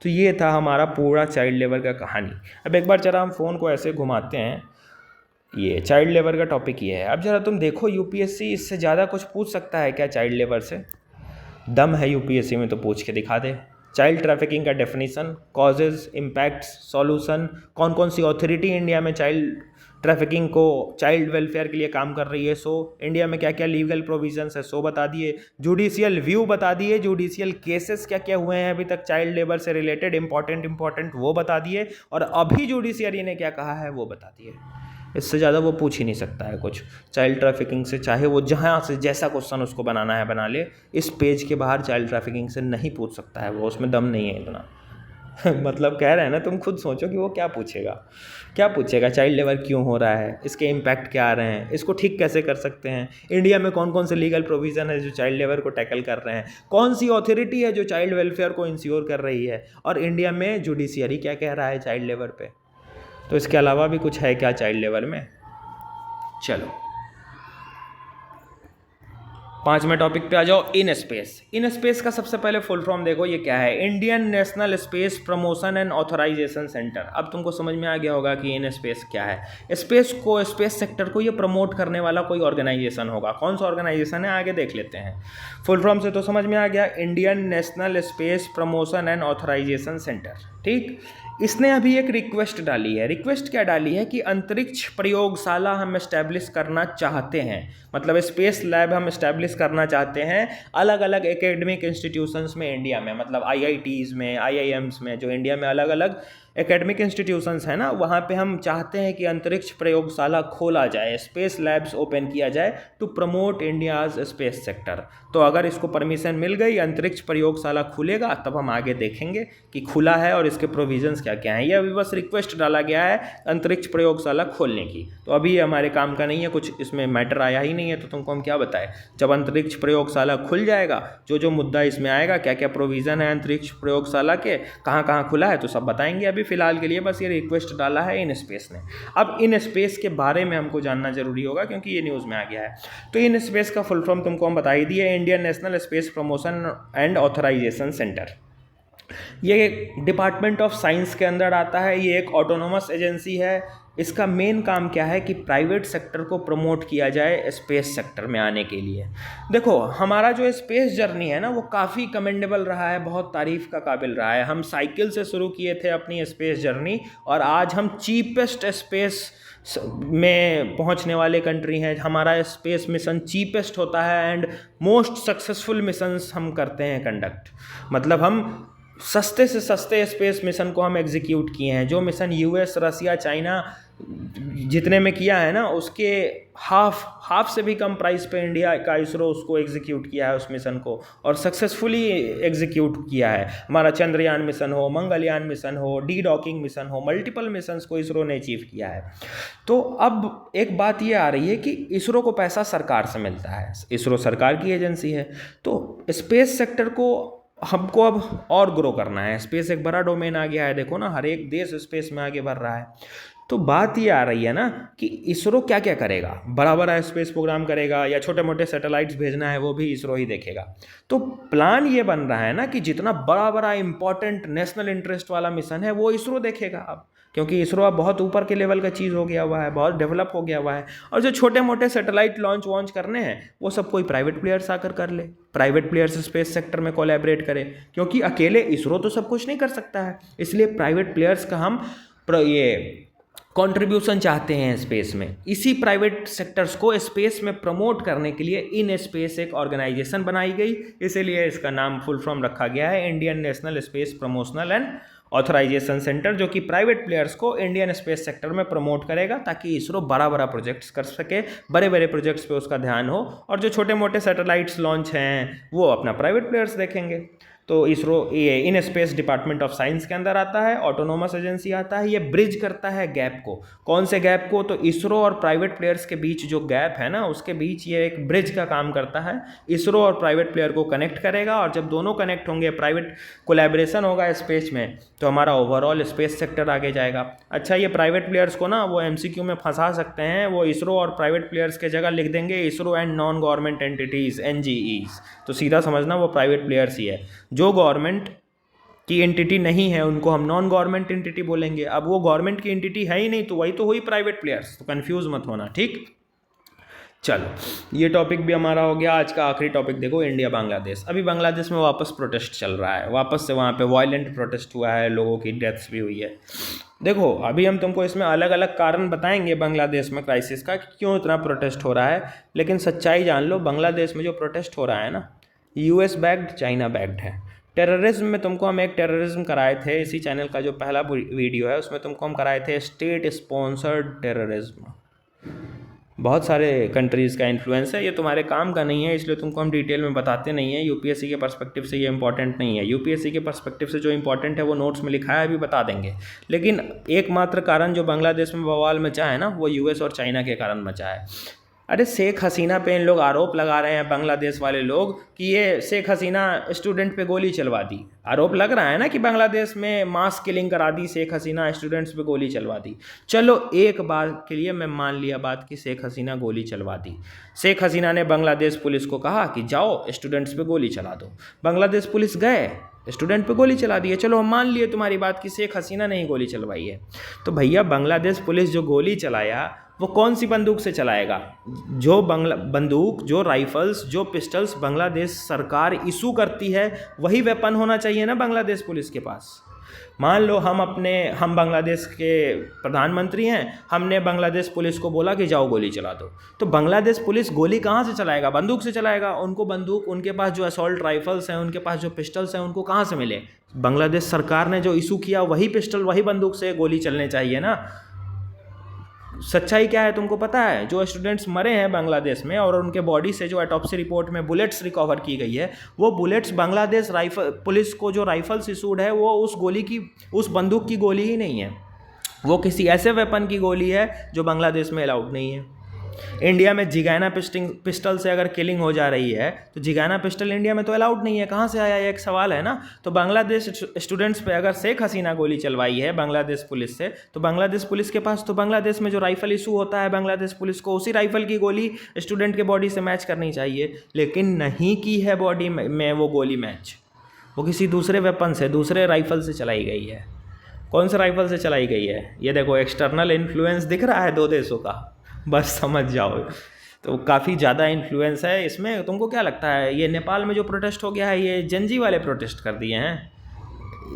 तो ये था हमारा पूरा चाइल्ड लेबर का कहानी। अब एक बार जरा हम फ़ोन को ऐसे घुमाते हैं, ये चाइल्ड लेबर का टॉपिक ये है। अब जरा तुम देखो, यूपीएससी इससे ज़्यादा कुछ पूछ सकता है क्या चाइल्ड लेबर से? दम है यूपीएससी में तो पूछ के दिखा दे। चाइल्ड ट्रैफिकिंग का डेफिनेशन, कॉजेज, इम्पैक्ट्स, सॉल्यूशन, कौन कौन सी अथॉरिटी इंडिया में चाइल्ड ट्रैफिकिंग को, चाइल्ड वेलफेयर के लिए काम कर रही है, सो इंडिया में क्या क्या लीगल प्रोविजंस है, सो बता दिए। जुडिशियल व्यू बता दिए, जुडिशियल केसेस क्या क्या हुए हैं अभी तक चाइल्ड लेबर से रिलेटेड, इंपॉर्टेंट वो बता दिए, और अभी जुडिशियरी ने क्या कहा है वो बता दिए। इससे ज़्यादा वो पूछ ही नहीं सकता है कुछ चाइल्ड ट्रैफिकिंग से, चाहे वो जहाँ से जैसा क्वेश्चन उसको बनाना है बना ले। इस पेज के बाहर चाइल्ड ट्रैफिकिंग से नहीं पूछ सकता है वो, उसमें दम नहीं है इतना। मतलब कह रहे हैं ना, तुम खुद सोचो कि वो क्या पूछेगा, चाइल्ड लेबर क्यों हो रहा है, इसके इम्पैक्ट क्या आ रहे हैं, इसको ठीक कैसे कर सकते हैं, इंडिया में कौन कौन से लीगल प्रोविज़न है जो चाइल्ड लेबर को टैकल कर रहे हैं, कौन सी अथॉरिटी है जो चाइल्ड वेलफेयर को इंश्योर कर रही है, और इंडिया में जुडिशियरी क्या कह रहा है चाइल्ड लेबर पे। तो इसके अलावा भी कुछ है क्या चाइल्ड लेबर में? चलो 5वें टॉपिक पे आ जाओ, इन स्पेस। इन स्पेस का सबसे पहले फुल फॉर्म देखो, ये क्या है, Indian National Space Promotion and Authorisation Centre. अब तुमको समझ में आ गया होगा कि इन स्पेस क्या है। स्पेस सेक्टर को ये प्रमोट करने वाला कोई ऑर्गेनाइजेशन होगा। कौन सा ऑर्गेनाइजेशन है आगे देख लेते हैं। फुल फॉर्म से तो समझ में आ गया, Indian National Space Promotion and Authorisation Centre, ठीक। इसने अभी एक रिक्वेस्ट डाली है। रिक्वेस्ट क्या डाली है कि अंतरिक्ष प्रयोगशाला हम एस्टैब्लिश करना चाहते हैं, मतलब स्पेस लैब हम एस्टैब्लिश करना चाहते हैं अलग अलग एकेडमिक इंस्टीट्यूशंस में इंडिया में, मतलब आईआईटीज़ में, आईआईएम्स में, जो इंडिया में अलग अलग एकेडमिक इंस्टीट्यूशंस हैं ना, वहाँ पे हम चाहते हैं कि अंतरिक्ष प्रयोगशाला खोला जाए, स्पेस लैब्स ओपन किया जाए to promote India's space sector. तो अगर इसको परमिशन मिल गई, अंतरिक्ष प्रयोगशाला खुलेगा, तब हम आगे देखेंगे कि खुला है और इसके प्रोविजंस क्या क्या हैं। ये अभी बस रिक्वेस्ट डाला गया है अंतरिक्ष प्रयोगशाला खोलने की, तो अभी हमारे काम का नहीं है, कुछ इसमें मैटर आया ही नहीं है, तो तुमको हम क्या बताएं। जब अंतरिक्ष प्रयोगशाला खुल जाएगा, जो जो मुद्दा इसमें आएगा, क्या क्या प्रोविज़न है अंतरिक्ष प्रयोगशाला के, कहाँ कहाँ खुला है, तो सब बताएंगे। अभी फिलहाल के लिए बस ये रिक्वेस्ट डाला है इन स्पेस ने। अब इन स्पेस के बारे में हमको जानना जरूरी होगा क्योंकि ये न्यूज़ में आ गया है। तो इन स्पेस का फुल फॉर्म तुमको हम बता ही दिए, Indian National Space Promotion and Authorisation Centre. ये डिपार्टमेंट ऑफ साइंस के अंदर आता है। ये एक ऑटोनोमस एजेंसी है। इसका मेन काम क्या है कि प्राइवेट सेक्टर को प्रमोट किया जाए स्पेस सेक्टर में आने के लिए। देखो, हमारा जो स्पेस जर्नी है ना, वो काफ़ी कमेंडेबल रहा है, बहुत तारीफ़ का काबिल रहा है। हम साइकिल से शुरू किए थे अपनी स्पेस जर्नी और आज हम चीपेस्ट स्पेस में पहुंचने वाले कंट्री हैं। हमारा स्पेस मिशन चीपेस्ट होता है एंड मोस्ट सक्सेसफुल मिशंस हम करते हैं कंडक्ट, मतलब हम सस्ते से सस्ते स्पेस मिशन को हम एग्जीक्यूट किए हैं। जो मिशन यूएस, रसिया, चाइना जितने में किया है ना, उसके हाफ से भी कम प्राइस पे इंडिया का इसरो उसको एग्जीक्यूट किया है, उस मिशन को, और सक्सेसफुली एग्जीक्यूट किया है। हमारा चंद्रयान मिशन हो, मंगलयान मिशन हो, डी डॉकिंग मिशन हो, मल्टीपल मिशंस को इसरो ने अचीव किया है। तो अब एक बात ये आ रही है कि इसरो को पैसा सरकार से मिलता है, इसरो सरकार की एजेंसी है, तो स्पेस सेक्टर को हमको अब और ग्रो करना है। स्पेस एक बड़ा डोमेन आ गया है, देखो ना, हर एक देश स्पेस में आगे बढ़ रहा है। तो बात ये आ रही है ना कि इसरो क्या क्या करेगा, बड़ा बड़ा स्पेस प्रोग्राम करेगा या छोटे मोटे सैटेलाइट्स भेजना है वो भी इसरो ही देखेगा। तो प्लान ये बन रहा है ना कि जितना बड़ा बड़ा इंपॉर्टेंट नेशनल इंटरेस्ट वाला मिशन है वो इसरो देखेगा अब, क्योंकि इसरो अब बहुत ऊपर के लेवल का चीज़ हो गया हुआ है, बहुत डेवलप हो गया हुआ है। और जो छोटे मोटे सैटेलाइट लॉन्च वॉन्च करने हैं वो सब कोई प्राइवेट प्लेयर्स आकर कर ले, प्राइवेट प्लेयर्स स्पेस सेक्टर में कोलैबोरेट करें, क्योंकि अकेले इसरो तो सब कुछ नहीं कर सकता है। इसलिए प्राइवेट प्लेयर्स का हम ये कंट्रीब्यूशन चाहते हैं स्पेस में। इसी प्राइवेट सेक्टर्स को स्पेस में प्रमोट करने के लिए इन स्पेस एक ऑर्गेनाइजेशन बनाई गई, इसीलिए इसका नाम फुल फॉर्म रखा गया है Indian National Space Promotional and Authorisation Centre, जो कि प्राइवेट प्लेयर्स को इंडियन स्पेस सेक्टर में प्रमोट करेगा ताकि इसरो बड़ा बड़ा प्रोजेक्ट्स कर सके, बड़े बड़े प्रोजेक्ट्स पे उसका ध्यान हो, और जो छोटे मोटे सैटेलाइट्स लॉन्च हैं वो अपना प्राइवेट प्लेयर्स देखेंगे। तो इसरो ये in space department of Science के अंदर आता है, ऑटोनोमस एजेंसी आता है। ये ब्रिज करता है गैप को। कौन से गैप को? तो इसरो और प्राइवेट प्लेयर्स के बीच जो गैप है ना, उसके बीच ये एक ब्रिज का काम करता है। इसरो और प्राइवेट प्लेयर को कनेक्ट करेगा, और जब दोनों कनेक्ट होंगे, प्राइवेट कोलैबोरेशन होगा स्पेस में, तो हमारा ओवरऑल स्पेस सेक्टर आगे जाएगा। अच्छा, ये प्राइवेट प्लेयर्स को ना वो एमसीक्यू में फंसा सकते हैं, वो इसरो और प्राइवेट प्लेयर्स के जगह लिख देंगे ISRO and non government entities, NGEs, तो सीधा समझना वो प्राइवेट प्लेयर्स ही है। जो गवर्नमेंट की एंटिटी नहीं है उनको हम नॉन गवर्नमेंट एंटिटी बोलेंगे। अब वो गवर्नमेंट की एंटिटी है ही नहीं, तो वही तो हुई प्राइवेट प्लेयर्स, तो कंफ्यूज मत होना, ठीक। चलो, ये टॉपिक भी हमारा हो गया। आज का आखिरी टॉपिक देखो, इंडिया बांग्लादेश। अभी बांग्लादेश में वापस प्रोटेस्ट चल रहा है, वापस से वहाँ पे वायलेंट प्रोटेस्ट हुआ है, लोगों की डेथ्स भी हुई है। देखो, अभी हम तुमको इसमें अलग अलग कारण बताएंगे बांग्लादेश में क्राइसिस का, क्यों इतना प्रोटेस्ट हो रहा है, लेकिन सच्चाई जान लो, बांग्लादेश में जो प्रोटेस्ट हो रहा है ना, US बैक्ड, चाइना बैक्ड है। टेररिज्म में तुमको हम एक टेररिज्म कराए थे, इसी चैनल का जो पहला वीडियो है उसमें तुमको हम कराए थे स्टेट स्पॉन्सर्ड टेररिज्म। बहुत सारे कंट्रीज़ का इन्फ्लुएंस है, ये तुम्हारे काम का नहीं है, इसलिए तुमको हम डिटेल में बताते नहीं हैं। यूपीएससी के पर्सपेक्टिव से ये इंपॉर्टेंट नहीं है। यूपीएससी के पर्सपेक्टिव से जो इंपॉर्टेंट है वो नोट्स में लिखा है, अभी बता देंगे। लेकिन एकमात्र कारण जो बांग्लादेश में बवाल मचा है ना, वो US और चाइना के कारण मचा है। अरे, शेख हसीना पे इन लोग आरोप लगा रहे हैं, बांग्लादेश वाले लोग, कि ये शेख हसीना स्टूडेंट पे गोली चलवा दी। आरोप लग रहा है ना कि बांग्लादेश में मास किलिंग करा दी, शेख हसीना स्टूडेंट्स पे गोली चलवा दी। चलो, एक बार के लिए मैं मान लिया बात कि शेख हसीना गोली चलवा दी। शेख हसीना ने बांग्लादेश पुलिस को कहा कि जाओ स्टूडेंट्स पे गोली चला दो। बांग्लादेश पुलिस गए, स्टूडेंट पे गोली चला दी है। चलो, हम मान लिए तुम्हारी बात कि शेख हसीना ने ही गोली चलवाई है। तो भैया, बांग्लादेश पुलिस जो गोली चलाया वो कौन सी बंदूक से चलाएगा? जो बंदूक, जो राइफल्स, जो पिस्टल्स बांग्लादेश सरकार इशू करती है, वही वेपन होना चाहिए ना बांग्लादेश पुलिस के पास। मान लो हम बांग्लादेश के प्रधानमंत्री हैं, हमने बांग्लादेश पुलिस को बोला कि जाओ गोली चला दो, तो बांग्लादेश पुलिस गोली कहाँ से चलाएगा? बंदूक से चलाएगा। उनको बंदूक, उनके पास जो असॉल्ट राइफल्स हैं, उनके पास जो पिस्टल्स हैं, उनको कहाँ से मिले? बांग्लादेश सरकार ने जो इशू किया वही पिस्टल, वही बंदूक से गोली चलने चाहिए ना। सच्चाई क्या है तुमको पता है? जो स्टूडेंट्स मरे हैं बांग्लादेश में और उनके बॉडी से जो ऑटोप्सी रिपोर्ट में बुलेट्स रिकवर की गई है, वो बुलेट्स बांग्लादेश राइफल पुलिस को जो राइफल्स इशूड है वो उस बंदूक की गोली ही नहीं है, वो किसी ऐसे वेपन की गोली है जो बांग्लादेश में अलाउड नहीं है। इंडिया में जिगाना पिस्टल से अगर किलिंग हो जा रही है तो जिगाना पिस्टल इंडिया में तो अलाउड नहीं है, कहाँ से आया? ये एक सवाल है ना। तो बांग्लादेश स्टूडेंट्स पे अगर शेख हसीना गोली चलवाई है बांग्लादेश पुलिस से, तो बांग्लादेश पुलिस के पास तो बांग्लादेश में जो राइफल इशू होता है बांग्लादेश पुलिस को, उसी राइफल की गोली स्टूडेंट के बॉडी से मैच करनी चाहिए, लेकिन नहीं की है बॉडी में वो गोली मैच। वो किसी दूसरे वेपन से, दूसरे राइफल से चलाई गई है। कौन से राइफल से चलाई गई है? ये देखो, एक्सटर्नल इन्फ्लुएंस दिख रहा है दो देशों का, बस समझ जाओ। तो काफ़ी ज़्यादा इन्फ्लुएंस है इसमें। तुमको क्या लगता है ये नेपाल में जो प्रोटेस्ट हो गया है, ये जनजी वाले प्रोटेस्ट कर दिए हैं?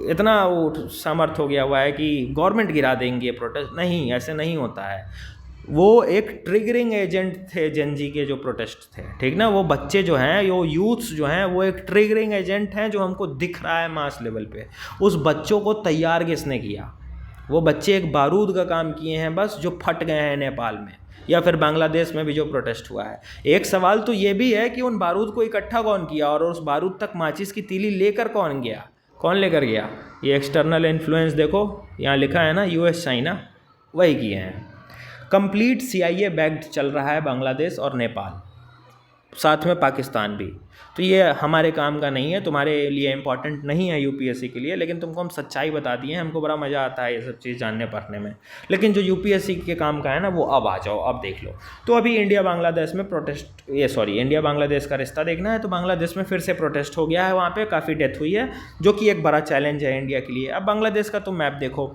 इतना वो सामर्थ हो गया हुआ है कि गवर्नमेंट गिरा देंगे प्रोटेस्ट? नहीं, ऐसे नहीं होता है। वो एक ट्रिगरिंग एजेंट थे जनजी के जो प्रोटेस्ट थे, ठीक ना। वो बच्चे जो हैं, वो यूथ्स जो हैं, वो एक ट्रिगरिंग एजेंट हैं जो हमको दिख रहा है मास लेवल पे। उस बच्चों को तैयार किसने किया? वो बच्चे एक बारूद का काम किए हैं बस, जो फट गए हैं नेपाल में या फिर बांग्लादेश में भी जो प्रोटेस्ट हुआ है। एक सवाल तो ये भी है कि उन बारूद को इकट्ठा कौन किया और उस बारूद तक माचिस की तीली लेकर कौन गया? कौन लेकर गया? ये एक्सटर्नल इन्फ्लुएंस देखो, यहाँ लिखा है ना, यूएस चाइना, वही किए हैं। कंप्लीट CIA बैक्ड चल रहा है बांग्लादेश और नेपाल, साथ में पाकिस्तान भी। तो ये हमारे काम का नहीं है, तुम्हारे लिए इम्पॉर्टेंट नहीं है UPSC के लिए, लेकिन तुमको हम सच्चाई बता दिए हैं। हमको बड़ा मज़ा आता है ये सब चीज़ जानने पढ़ने में, लेकिन जो UPSC के काम का है ना, वो अब आ जाओ, अब देख लो। तो अभी इंडिया बांग्लादेश में इंडिया बांग्लादेश का रिश्ता देखना है तो बांग्लादेश में फिर से प्रोटेस्ट हो गया है, वहाँ पर काफ़ी डेथ हुई है, जो कि एक बड़ा चैलेंज है इंडिया के लिए। अब बांग्लादेश का तुम मैप देखो,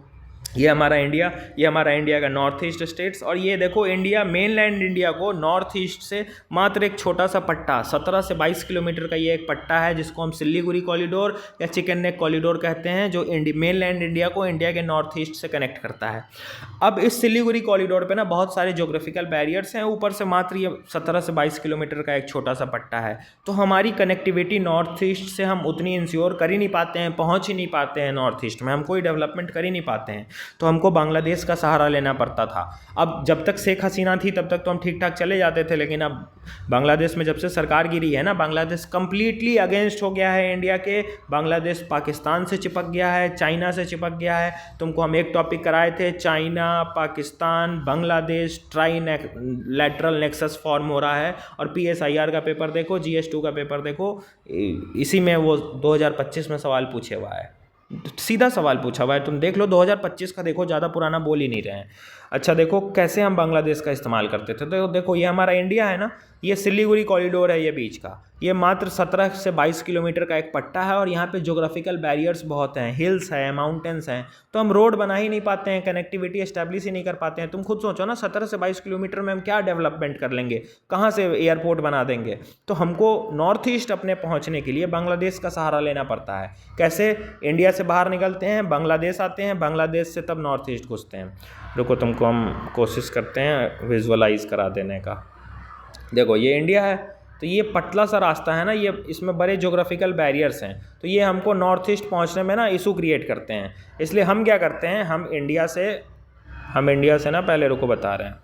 ये हमारा इंडिया का नॉर्थ ईस्ट स्टेट्स, और ये देखो इंडिया, मेनलैंड इंडिया को नॉर्थ ईस्ट से मात्र एक छोटा सा पट्टा, 17 से 22 किलोमीटर का ये एक पट्टा है, जिसको हम सिल्लीगुड़ी कॉरिडोर या चिकन नेक कॉरिडोर कहते हैं, जो मेनलैंड इंडिया को इंडिया के नॉर्थ ईस्ट से कनेक्ट करता है। अब इस सिल्लीगुड़ी कॉरिडोर पे ना बहुत सारे ज्योग्राफिकल बैरियर्स हैं, ऊपर से मात्र ये 17 से 22 किलोमीटर का एक छोटा सा पट्टा है। तो हमारी कनेक्टिविटी नॉर्थ ईस्ट से हम उतनी इंश्योर कर ही नहीं पाते हैं, पहुँच ही नहीं पाते हैं नॉर्थ ईस्ट में, हम कोई डेवलपमेंट कर ही नहीं पाते हैं। तो हमको बांग्लादेश का सहारा लेना पड़ता था। अब जब तक शेख हसीना थी तब तक तो हम ठीक ठाक चले जाते थे, लेकिन अब बांग्लादेश में जब से सरकार गिरी है ना, बांग्लादेश कंप्लीटली अगेंस्ट हो गया है इंडिया के। बांग्लादेश पाकिस्तान से चिपक गया है, चाइना से चिपक गया है। तुमको हम एक टॉपिक कराए थे, China, Pakistan, Bangladesh trilateral nexus form हो रहा है। और PSIR का पेपर देखो, GS2 का पेपर देखो, इसी में वो 2025 में सवाल पूछे हुआ है, सीधा सवाल पूछा हुआ है। तुम देख लो 2025 का देखो, ज़्यादा पुराना बोल ही नहीं रहे हैं। अच्छा देखो कैसे हम बांग्लादेश का इस्तेमाल करते थे। तो देखो ये हमारा इंडिया है ना, ये सिल्लीगुड़ी कॉरिडोर है, ये बीच का, ये मात्र 17 से 22 किलोमीटर का एक पट्टा है। और यहाँ पे ज्योग्राफिकल बैरियर्स बहुत हैं, हिल्स हैं, माउंटेन्स हैं, तो हम रोड बना ही नहीं पाते हैं, कनेक्टिविटी एस्टैब्लिश ही नहीं कर पाते हैं। तुम खुद सोचो ना, 17 से 22 किलोमीटर में हम क्या डेवलपमेंट कर लेंगे, कहाँ से एयरपोर्ट बना देंगे। तो हमको नॉर्थ ईस्ट अपने पहुँचने के लिए बांग्लादेश का सहारा लेना पड़ता है। कैसे? इंडिया से बाहर निकलते हैं, बांग्लादेश आते हैं, बांग्लादेश से तब नॉर्थ ईस्ट घुसते हैं। रुको तुमको हम कोशिश करते हैं विजुअलाइज करा देने का। देखो ये इंडिया है, तो ये पतला सा रास्ता है ना, ये इसमें बड़े ज्योग्राफिकल बैरियर्स हैं, तो ये हमको नॉर्थ ईस्ट पहुंचने में ना इशू क्रिएट करते हैं। इसलिए हम क्या करते हैं, हम इंडिया से ना, पहले रुको बता रहे हैं,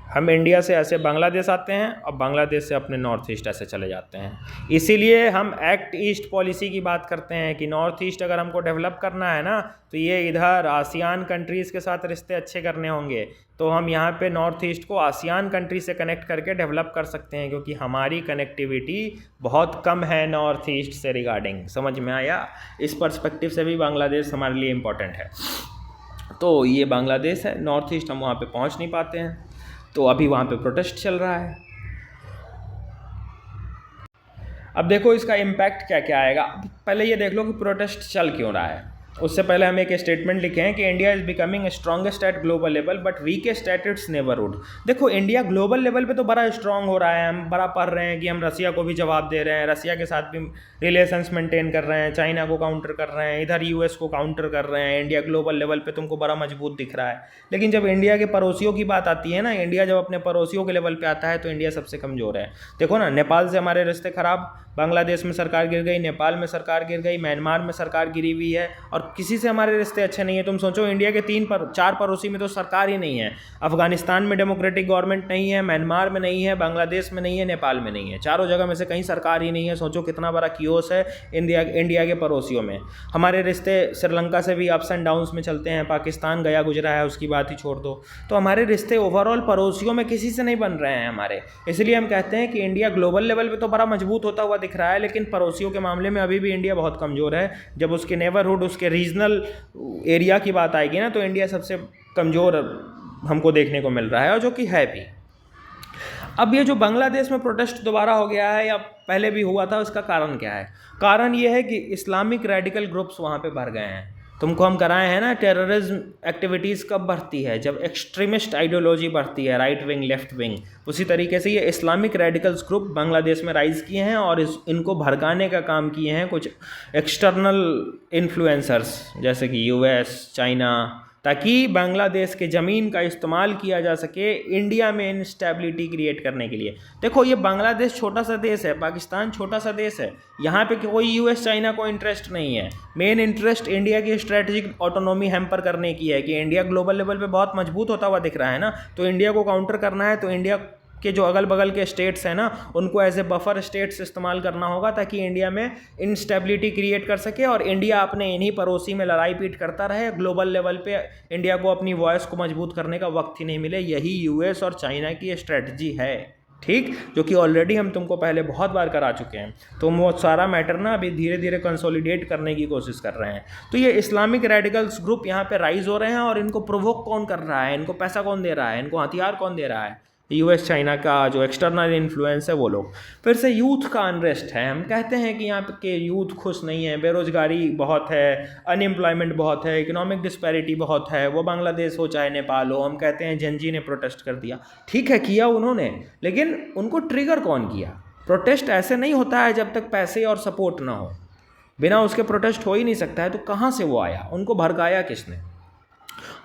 हम इंडिया से ऐसे बांग्लादेश आते हैं और बांग्लादेश से अपने नॉर्थ ईस्ट ऐसे चले जाते हैं। इसीलिए हम एक्ट ईस्ट पॉलिसी की बात करते हैं कि नॉर्थ ईस्ट अगर हमको डेवलप करना है ना, तो ये इधर आसियान कंट्रीज़ के साथ रिश्ते अच्छे करने होंगे, तो हम यहाँ पे नॉर्थ ईस्ट को आसियान कंट्री से कनेक्ट करके डेवलप कर सकते हैं, क्योंकि हमारी कनेक्टिविटी बहुत कम है नॉर्थ ईस्ट से रिगार्डिंग। समझ में आया? इस पर्सपेक्टिव से भी बांग्लादेश हमारे लिए इम्पोर्टेंट है। तो ये बांग्लादेश है, नॉर्थ ईस्ट हम वहाँ पे पहुँच नहीं पाते हैं, तो अभी वहाँ पे प्रोटेस्ट चल रहा है। अब देखो इसका इम्पैक्ट क्या क्या आएगा। पहले ये देख लो कि प्रोटेस्ट चल क्यों रहा है। उससे पहले हम एक स्टेटमेंट लिखे हैं कि India is becoming strongest eight global level but weakest at its neighbourhood. देखो इंडिया ग्लोबल लेवल पे तो बड़ा स्ट्रांग हो रहा है, हम बड़ा पढ़ रहे हैं कि हम रसिया को भी जवाब दे रहे हैं, रसिया के साथ भी रिलेशंस मेंटेन कर रहे हैं, चाइना को काउंटर कर रहे हैं, इधर यूएस को काउंटर कर रहे हैं। इंडिया ग्लोबल लेवल पे तुमको बड़ा मजबूत दिख रहा है, लेकिन जब इंडिया के पड़ोसियों की बात आती है ना, इंडिया जब अपने पड़ोसियों के लेवल पे आता है तो इंडिया सबसे कमज़ोर है। देखो ना, नेपाल से हमारे रिश्ते खराब, बांग्लादेश में सरकार गिर गई, नेपाल में सरकार गिर गई, म्यांमार में सरकार गिरी हुई है, और किसी से हमारे रिश्ते अच्छे नहीं है। तुम सोचो इंडिया के 4 पड़ोसी में तो सरकार ही नहीं है। अफगानिस्तान में डेमोक्रेटिक गवर्नमेंट नहीं है, म्यांमार में नहीं है, बांग्लादेश में नहीं है, नेपाल में नहीं है, चारों जगह में से कहीं सरकार ही नहीं है। सोचो कितना बड़ा कियोस है इंडिया के पड़ोसियों में। हमारे रिश्ते श्रीलंका से भी अप्स एंड डाउन्स में चलते हैं, पाकिस्तान गया गुजरा है, उसकी बात ही छोड़ दो। तो हमारे रिश्ते ओवरऑल पड़ोसियों में किसी से नहीं बन रहे हैं हमारे। इसलिए हम कहते हैं कि इंडिया ग्लोबल लेवल पे तो बड़ा मजबूत होता हुआ दिख रहा है, लेकिन पड़ोसियों के मामले में अभी भी इंडिया बहुत कमज़ोर है। जब उसके नेबरहुड, उसके रीजनल एरिया की बात आएगी ना, तो इंडिया सबसे कमज़ोर हमको देखने को मिल रहा है, और जो कि है भी। अब ये जो बांग्लादेश में प्रोटेस्ट दोबारा हो गया है या पहले भी हुआ था, उसका कारण क्या है? कारण ये है कि इस्लामिक रेडिकल ग्रुप्स वहाँ पे भर गए हैं। तुमको हम कराए हैं ना, टेररिज्म एक्टिविटीज़ कब बढ़ती है? जब एक्सट्रीमिस्ट आइडियोलॉजी बढ़ती है, राइट विंग लेफ्ट विंग। उसी तरीके से ये इस्लामिक रेडिकल्स ग्रुप बांग्लादेश में राइज़ किए हैं और इनको भड़काने का काम किए हैं कुछ एक्सटर्नल इन्फ्लुएंसर्स जैसे कि यूएस, चाइना, ताकि बांग्लादेश के ज़मीन का इस्तेमाल किया जा सके इंडिया में इंस्टेबिलिटी क्रिएट करने के लिए। देखो ये बांग्लादेश छोटा सा देश है, पाकिस्तान छोटा सा देश है, यहाँ पे कोई यूएस चाइना को इंटरेस्ट नहीं है। मेन इंटरेस्ट इंडिया की स्ट्रेटेजिक ऑटोनॉमी हैम्पर करने की है कि इंडिया ग्लोबल लेवल पे बहुत मजबूत होता हुआ दिख रहा है ना, तो इंडिया को काउंटर करना है, तो इंडिया के जो अगल बगल के स्टेट्स हैं ना, उनको एज ए बफर स्टेट्स इस्तेमाल करना होगा ताकि इंडिया में इंस्टेबिलिटी क्रिएट कर सके और इंडिया अपने इन्हीं पड़ोसी में लड़ाई पीट करता रहे। ग्लोबल लेवल पे इंडिया को अपनी वॉइस को मजबूत करने का वक्त ही नहीं मिले। यही यूएस और चाइना की स्ट्रेटजी है, ठीक, जो कि ऑलरेडी हम तुमको पहले बहुत बार करा चुके हैं। तो वो सारा मैटर ना अभी धीरे धीरे कंसोलिडेट करने की कोशिश कर रहे हैं। तो ये इस्लामिक रेडिकल्स ग्रुप यहाँ पे राइज हो रहे हैं, और इनको प्रोवोक कौन कर रहा है, इनको पैसा कौन दे रहा है, इनको हथियार कौन दे रहा है? यूएस चाइना का जो एक्सटर्नल इन्फ्लुएंस है वो लोग। फिर से यूथ का अनरेस्ट है। हम कहते हैं कि यहाँ के यूथ खुश नहीं है, बेरोजगारी बहुत है, अनएम्प्लॉयमेंट बहुत है, इकोनॉमिक डिस्पैरिटी बहुत है। वो बांग्लादेश हो चाहे नेपाल हो, हम कहते हैं जेनजी ने प्रोटेस्ट कर दिया, ठीक है किया उन्होंने, लेकिन उनको ट्रिगर कौन किया? प्रोटेस्ट ऐसे नहीं होता है जब तक पैसे और सपोर्ट ना हो, बिना उसके प्रोटेस्ट हो ही नहीं सकता है। तो कहाँ से वो आया? उनको भड़काया किसने?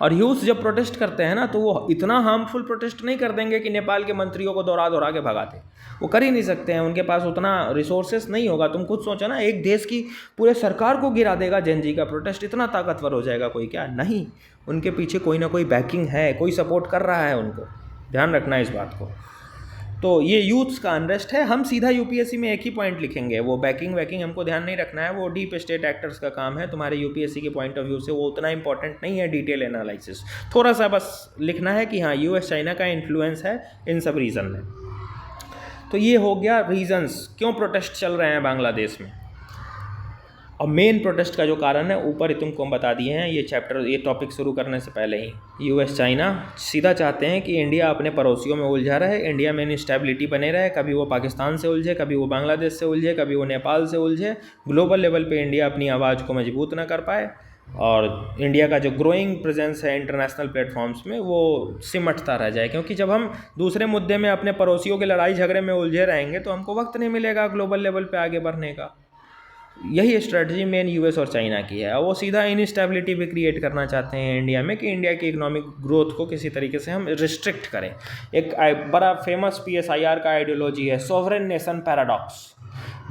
और यूथ जब प्रोटेस्ट करते हैं ना, तो वो इतना हार्मफुल प्रोटेस्ट नहीं कर देंगे कि नेपाल के मंत्रियों को दौड़ा दौड़ा के भगाते। वो कर ही नहीं सकते हैं, उनके पास उतना रिसोर्सेस नहीं होगा। तुम खुद सोचो ना, एक देश की पूरे सरकार को गिरा देगा जेनजी का प्रोटेस्ट, इतना ताकतवर हो जाएगा कोई क्या? नहीं, उनके पीछे कोई ना कोई बैकिंग है, कोई सपोर्ट कर रहा है उनको। ध्यान रखना इस बात को। तो ये यूथ्स का अनरेस्ट है। हम सीधा यूपीएससी में एक ही पॉइंट लिखेंगे, वो बैकिंग हमको ध्यान नहीं रखना है, वो डीप स्टेट एक्टर्स का काम है। तुम्हारे यूपीएससी के पॉइंट ऑफ व्यू से वो उतना इंपॉर्टेंट नहीं है, डिटेल एनालिसिस थोड़ा सा बस लिखना है कि हाँ यूएस चाइना का इन्फ्लुएंस है इन सब रीज़न में। तो ये हो गया रीजंस क्यों प्रोटेस्ट चल रहे हैं बांग्लादेश में। और मेन प्रोटेस्ट का जो कारण है ऊपर ही तुमको हम बता दिए हैं, ये टॉपिक शुरू करने से पहले ही। यूएस चाइना सीधा चाहते हैं कि इंडिया अपने पड़ोसियों में उलझा रहे, इंडिया में इंस्टेबिलिटी बने रहे, कभी वो पाकिस्तान से उलझे, कभी वो बांग्लादेश से उलझे, कभी वो नेपाल से उलझे। ग्लोबल लेवल पे इंडिया अपनी आवाज़ को मजबूत ना कर पाए, और इंडिया का जो ग्रोइंग प्रेजेंस है इंटरनेशनल प्लेटफॉर्म्स में वो सिमटता रह जाए। क्योंकि जब हम दूसरे मुद्दे में अपने पड़ोसियों के लड़ाई झगड़े में उलझे रहेंगे तो हमको वक्त नहीं मिलेगा ग्लोबल लेवल पे आगे बढ़ने का। यही स्ट्रेटजी मेन यूएस और चाइना की है। वो सीधा इनस्टेबिलिटी भी क्रिएट करना चाहते हैं इंडिया में, कि इंडिया की इकोनॉमिक ग्रोथ को किसी तरीके से हम रिस्ट्रिक्ट करें। एक बड़ा फेमस पीएसआईआर का आइडियोलॉजी है सॉवरेन नेशन पैराडॉक्स।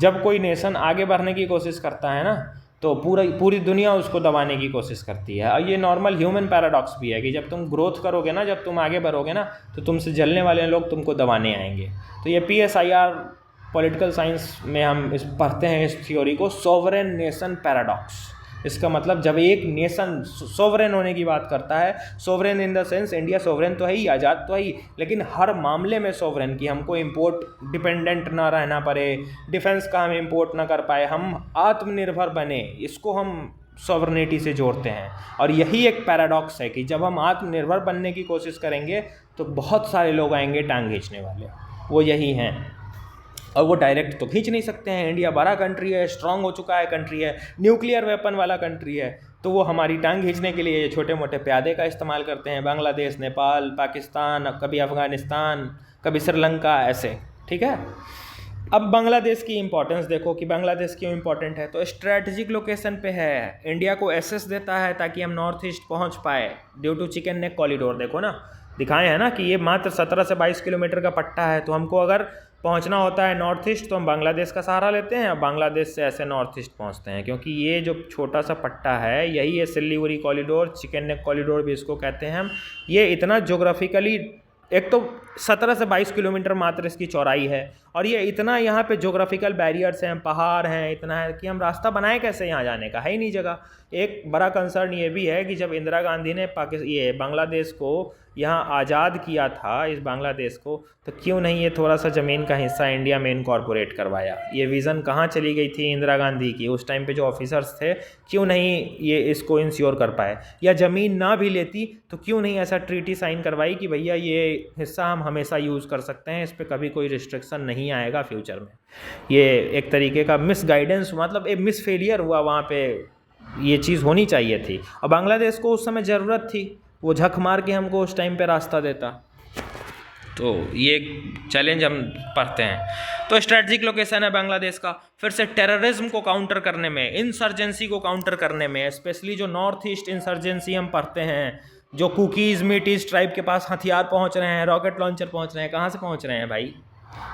जब कोई नेशन आगे बढ़ने की कोशिश करता है ना, तो पूरी दुनिया उसको दबाने की कोशिश करती है। और ये नॉर्मल ह्यूमन पैराडॉक्स भी है कि जब तुम ग्रोथ करोगे ना, जब तुम आगे बढ़ोगे ना, तो तुमसे जलने वाले लोग तुमको दबाने आएंगे। तो ये पीएसआईआर पॉलिटिकल साइंस में हम पढ़ते हैं इस थ्योरी को, सॉवरेन नेशन पैराडॉक्स। इसका मतलब जब एक नेशन सोवरेन होने की बात करता है, sovereign in the sense India sovereign तो है ही, आज़ाद तो है ही, लेकिन हर मामले में सोवरेन की हमको इंपोर्ट डिपेंडेंट ना रहना पड़े, डिफेंस का हम इंपोर्ट ना कर पाए, हम आत्मनिर्भर बने, इसको हम सॉवरेनिटी से जोड़ते हैं। और यही एक पैराडॉक्स है कि जब हम आत्मनिर्भर बनने की कोशिश करेंगे तो बहुत सारे लोग आएंगे टांग खींचने वाले, वो यही हैं। और वो डायरेक्ट तो खींच नहीं सकते हैं। इंडिया बड़ा कंट्री है, स्ट्रांग हो चुका है कंट्री है, न्यूक्लियर वेपन वाला कंट्री है, तो वो हमारी टांग खींचने के लिए छोटे मोटे प्यादे का इस्तेमाल करते हैं। बांग्लादेश, नेपाल, पाकिस्तान, कभी अफ़गानिस्तान, कभी श्रीलंका, ऐसे। ठीक है। अब बांग्लादेश की इंपॉर्टेंस देखो कि बांग्लादेश क्यों इंपॉर्टेंट है। तो स्ट्रैटेजिक लोकेशन पे है, इंडिया को एक्सेस देता है ताकि हम नॉर्थ ईस्ट पहुंच पाए due to chicken neck corridor. देखो ना, दिखाए हैं ना कि ये मात्र 17 से 22 किलोमीटर का पट्टा है। तो हमको अगर पहुंचना होता है नॉर्थ ईस्ट तो हम बांग्लादेश का सहारा लेते हैं और बांग्लादेश से ऐसे नॉर्थ ईस्ट पहुंचते हैं, क्योंकि ये जो छोटा सा पट्टा है यही है Siliguri corridor, chicken neck corridor भी इसको कहते हैं हम। ये इतना जोग्राफिकली, एक तो 17 से 22 किलोमीटर मात्र इसकी चौड़ाई है, और ये इतना यहाँ पे जोग्राफिकल बैरियर्स हैं, पहाड़ हैं, इतना है कि हम रास्ता बनाए कैसे यहाँ जाने का, है ही नहीं जगह। एक बड़ा कंसर्न ये भी है कि जब इंदिरा गांधी ने बांग्लादेश को यहाँ आज़ाद किया था, इस बांग्लादेश को, तो क्यों नहीं ये थोड़ा सा ज़मीन का हिस्सा इंडिया में इनकॉर्पोरेट करवाया। ये विज़न कहाँ चली गई थी इंदिरा गांधी की, उस टाइम पे जो ऑफिसर्स थे, क्यों नहीं ये इसको इंश्योर कर पाए। या ज़मीन ना भी लेती तो क्यों नहीं ऐसा ट्रीटी साइन करवाई कि भैया ये हिस्सा हम हमेशा यूज़ कर सकते हैं, इस पर कभी कोई रिस्ट्रिक्शन नहीं आएगा फ्यूचर में। ये एक तरीके का मिस गाइडेंस, मतलब एक मिस फेलियर हुआ वहाँ पे। ये चीज़ होनी चाहिए थी और बांग्लादेश को उस समय ज़रूरत थी, वो झक मार के हमको उस टाइम पे रास्ता देता। तो ये चैलेंज हम पढ़ते हैं। तो स्ट्रेटजिक लोकेशन है बांग्लादेश का। फिर से टेररिज्म को काउंटर करने में, इंसर्जेंसी को काउंटर करने में, स्पेशली जो नॉर्थ ईस्ट इंसर्जेंसी हम पढ़ते हैं, जो कुकीज़ मीटीज़ ट्राइब के पास हथियार पहुंच रहे हैं, रॉकेट लॉन्चर पहुंच रहे हैं, कहाँ से पहुंच रहे हैं भाई?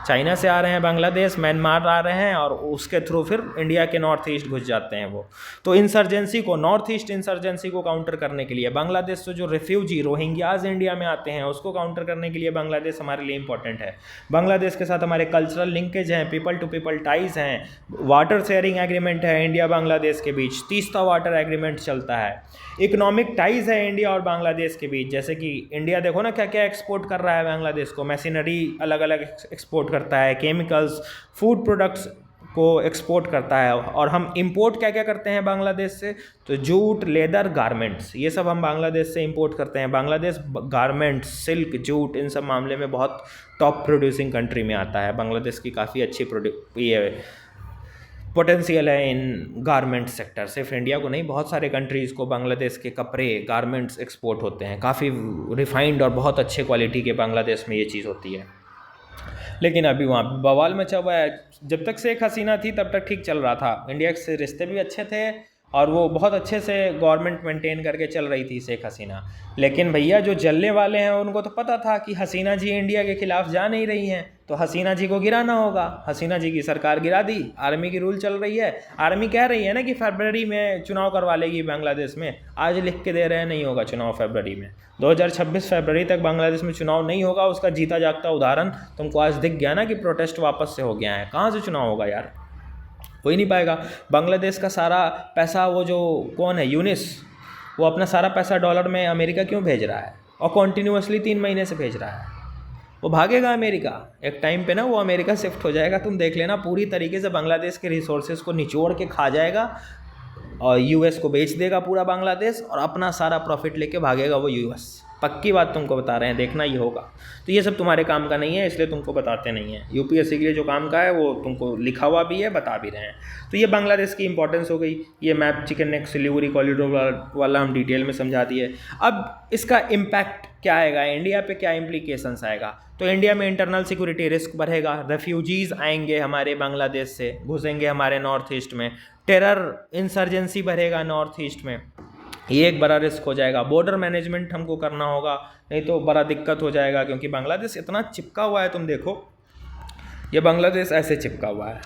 चाइना से आ रहे हैं, बांग्लादेश, म्यांमार आ रहे हैं, और उसके थ्रू फिर इंडिया के नॉर्थ ईस्ट घुस जाते हैं वो। तो इंसर्जेंसी को, नॉर्थ ईस्ट इंसर्जेंसी को काउंटर करने के लिए, बांग्लादेश से जो रेफ्यूजी रोहिंग्याज इंडिया में आते हैं उसको काउंटर करने के लिए बांग्लादेश हमारे लिए इंपॉर्टेंट है। बांग्लादेश के साथ हमारे कल्चरल लिंकेज हैं, पीपल टू पीपल टाइज हैं, वाटर शेयरिंग एग्रीमेंट है इंडिया बांग्लादेश के बीच, तीस्ता वाटर एग्रीमेंट चलता है, इकोनॉमिक टाइज है इंडिया और बांग्लादेश के बीच। जैसे कि इंडिया देखो ना क्या क्या एक्सपोर्ट कर रहा है बांग्लादेश को, मशीनरी अलग अलग एक्सपोर्ट करता है, केमिकल्स, फूड प्रोडक्ट्स को एक्सपोर्ट करता है। और हम इंपोर्ट क्या क्या करते हैं बांग्लादेश से? तो जूट, लेदर, गारमेंट्स, ये सब हम बांग्लादेश से इंपोर्ट करते हैं। बांग्लादेश गारमेंट्स, सिल्क, जूट, इन सब मामले में बहुत टॉप प्रोड्यूसिंग कंट्री में आता है। बांग्लादेश की काफ़ी अच्छी पोटेंशियल है इन गारमेंट सेक्टर। सिर्फ इंडिया को नहीं, बहुत सारे कंट्रीज़ को बांग्लादेश के कपड़े, गारमेंट्स एक्सपोर्ट होते हैं। काफ़ी रिफाइंड और बहुत अच्छे क्वालिटी के बांग्लादेश में ये चीज़ होती है। लेकिन अभी वहाँ पे बवाल मचा हुआ है। जब तक शेख हसीना थी तब तक ठीक चल रहा था, इंडिया से रिश्ते भी अच्छे थे और वो बहुत अच्छे से गवर्नमेंट मेंटेन करके चल रही थी शेख हसीना। लेकिन भैया जो जलने वाले हैं उनको तो पता था कि हसीना जी इंडिया के खिलाफ जा नहीं रही हैं, तो हसीना जी को गिराना होगा। हसीना जी की सरकार गिरा दी, आर्मी की रूल चल रही है। आर्मी कह रही है ना कि फरवरी में चुनाव करवा लेगी बांग्लादेश में, आज लिख के दे रहे हैं नहीं होगा चुनाव फरवरी में। 2026 फरवरी तक बांग्लादेश में चुनाव नहीं होगा। उसका जीता जागता उदाहरण तुमको आज दिख गया ना कि प्रोटेस्ट वापस से हो गया है। कहाँ से चुनाव होगा यार, हो ही नहीं पाएगा। बांग्लादेश का सारा पैसा, वो जो कौन है यूनिस, वो अपना सारा पैसा डॉलर में अमेरिका क्यों भेज रहा है और कॉन्टीन्यूसली 3 महीने से भेज रहा है? वो भागेगा अमेरिका, एक टाइम पे ना वो अमेरिका शिफ्ट हो जाएगा। तुम देख लेना, पूरी तरीके से बांग्लादेश के रिसोर्सेज को निचोड़ के खा जाएगा और यूएस को बेच देगा पूरा बांग्लादेश, और अपना सारा प्रॉफिट लेके भागेगा वो यूएस। पक्की बात तुमको बता रहे हैं, देखना ये होगा। तो ये सब तुम्हारे काम का नहीं है, इसलिए तुमको बताते नहीं हैं। यूपीएससी के लिए जो काम का है वो तुमको लिखा हुआ भी है, बता भी रहे हैं। तो ये बांग्लादेश की इंपॉर्टेंस हो गई। ये map chicken neck Siliguri corridor वाला हम डिटेल में समझा दिए। अब इसका इम्पैक्ट क्या आएगा, इंडिया पे क्या इम्प्लीकेशंस आएगा? तो इंडिया में इंटरनल सिक्योरिटी रिस्क बढ़ेगा, रेफ्यूजीज़ आएंगे हमारे बांग्लादेश से, घुसेंगे हमारे नॉर्थ ईस्ट में, टेरर इंसर्जेंसी बढ़ेगा नॉर्थ ईस्ट में, ये एक बड़ा रिस्क हो जाएगा। बॉर्डर मैनेजमेंट हमको करना होगा, नहीं तो बड़ा दिक्कत हो जाएगा, क्योंकि बांग्लादेश इतना चिपका हुआ है। तुम देखो ये बांग्लादेश ऐसे चिपका हुआ है,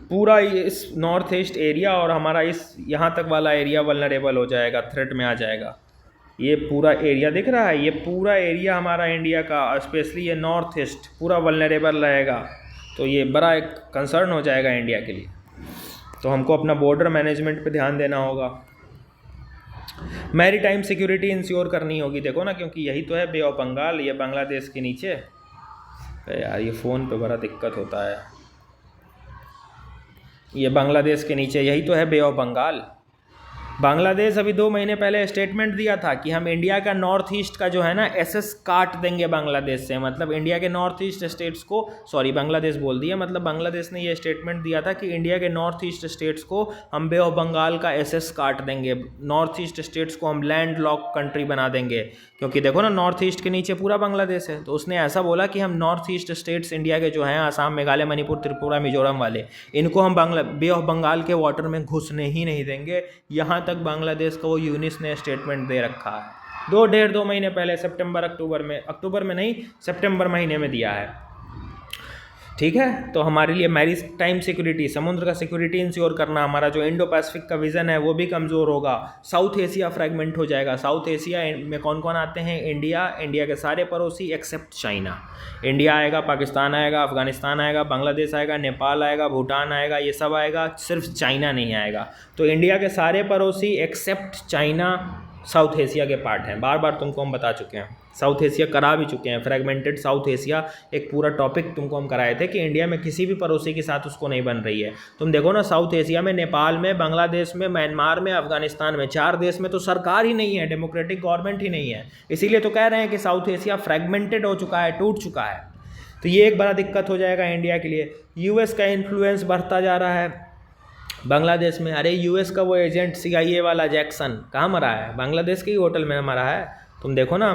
पूरा इस नॉर्थ ईस्ट एरिया और हमारा इस यहाँ तक वाला एरिया वल्नरेबल हो जाएगा, थ्रेट में आ जाएगा। ये पूरा एरिया दिख रहा है, ये पूरा एरिया हमारा इंडिया का, स्पेशली ये नॉर्थ ईस्ट पूरा वल्नरेबल रहेगा। तो ये बड़ा एक कंसर्न हो जाएगा इंडिया के लिए। तो हमको अपना बॉर्डर मैनेजमेंट पे ध्यान देना होगा। मैरी टाइम सिक्योरिटी इंश्योर करनी होगी। देखो ना, क्योंकि यही तो है बे ऑफ बंगाल, ये बांग्लादेश के नीचे। यार ये फ़ोन पे बड़ा दिक्कत होता है। ये बांग्लादेश के नीचे यही तो है बे ऑफ बंगाल। बांग्लादेश अभी 2 महीने पहले स्टेटमेंट दिया था कि हम इंडिया का नॉर्थ ईस्ट का जो है ना एसएस काट देंगे बांग्लादेश से, मतलब इंडिया के नॉर्थ ईस्ट स्टेट्स को, सॉरी बांग्लादेश बोल दिया, मतलब बांग्लादेश ने ये स्टेटमेंट दिया था कि इंडिया के नॉर्थ ईस्ट स्टेट्स को हम बे ऑफ बंगाल का एसएस काट देंगे, नॉर्थ ईस्ट स्टेट्स को हम लैंड लॉक कंट्री बना देंगे, क्योंकि देखो ना नॉर्थ ईस्ट के नीचे पूरा बांग्लादेश है। तो उसने ऐसा बोला कि हम नॉर्थ ईस्ट स्टेट्स इंडिया के जो हैं आसाम, मेघालय, मणिपुर, त्रिपुरा, मिजोरम वाले, इनको हम बे ऑफ बंगाल के वाटर में घुसने ही नहीं देंगे। यहाँ तक बांग्लादेश को यूनिस ने स्टेटमेंट दे रखा है 2 महीने पहले, अक्टूबर में नहीं, सितंबर महीने में दिया है। ठीक है, तो हमारे लिए मैरी टाइम सिक्योरिटी, समुद्र का सिक्योरिटी इंश्योर करना, हमारा जो इंडो पैसिफिक का विजन है वो भी कमज़ोर होगा। साउथ एशिया फ्रेगमेंट हो जाएगा। साउथ एशिया में कौन कौन आते हैं? इंडिया के सारे पड़ोसी एक्सेप्ट चाइना। इंडिया आएगा, पाकिस्तान आएगा, अफगानिस्तान आएगा, बांग्लादेश आएगा, नेपाल आएगा, भूटान आएगा, ये सब आएगा, सिर्फ चाइना नहीं आएगा। तो इंडिया के सारे पड़ोसी एक्सेप्ट चाइना साउथ एशिया के पार्ट हैं। बार बार तुमको हम बता चुके हैं, साउथ एशिया करा भी चुके हैं। फ्रेगमेंटेड साउथ एशिया एक पूरा टॉपिक तुमको हम कराए थे कि इंडिया में किसी भी पड़ोसी के साथ उसको नहीं बन रही है। तुम देखो ना साउथ एशिया में नेपाल में, बांग्लादेश में, म्यांमार में, अफगानिस्तान में, 4 देश में तो सरकार ही नहीं है, डेमोक्रेटिक गवर्नमेंट ही नहीं है। इसीलिए तो कह रहे हैं कि साउथ एशिया फ्रेगमेंटेड हो चुका है, टूट चुका है। तो ये एक बड़ा दिक्कत हो जाएगा इंडिया के लिए। यूएस का इन्फ्लुएंस बढ़ता जा रहा है बांग्लादेश में। अरे यूएस का वो एजेंट CIA वाला जैक्सन कहाँ मरा है? बांग्लादेश के ही होटल में मरा है। तुम देखो ना,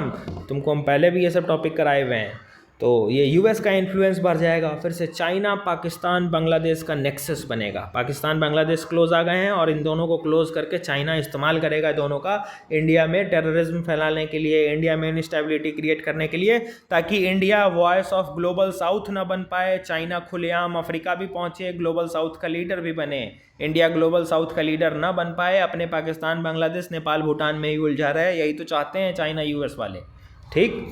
तुमको हम पहले भी ये सब टॉपिक कराए हुए हैं। तो ये यूएस का इन्फ्लुएंस बढ़ जाएगा। फिर से चाइना, पाकिस्तान, बांग्लादेश का नेक्सस बनेगा। पाकिस्तान बांग्लादेश क्लोज आ गए हैं और इन दोनों को क्लोज करके चाइना इस्तेमाल करेगा दोनों का इंडिया में टेररिज्म फैलाने के लिए, इंडिया में इनस्टेबिलिटी क्रिएट करने के लिए, ताकि India voice of global south ना बन पाए। चाइना खुलेआम अफ्रीका भी पहुंचे, ग्लोबल साउथ का लीडर भी बने। इंडिया ग्लोबल साउथ का लीडर ना बन पाए, अपने पाकिस्तान, बांग्लादेश, नेपाल, भूटान में ही उलझा रहे। यही तो चाहते हैं चाइना यूएस वाले। ठीक,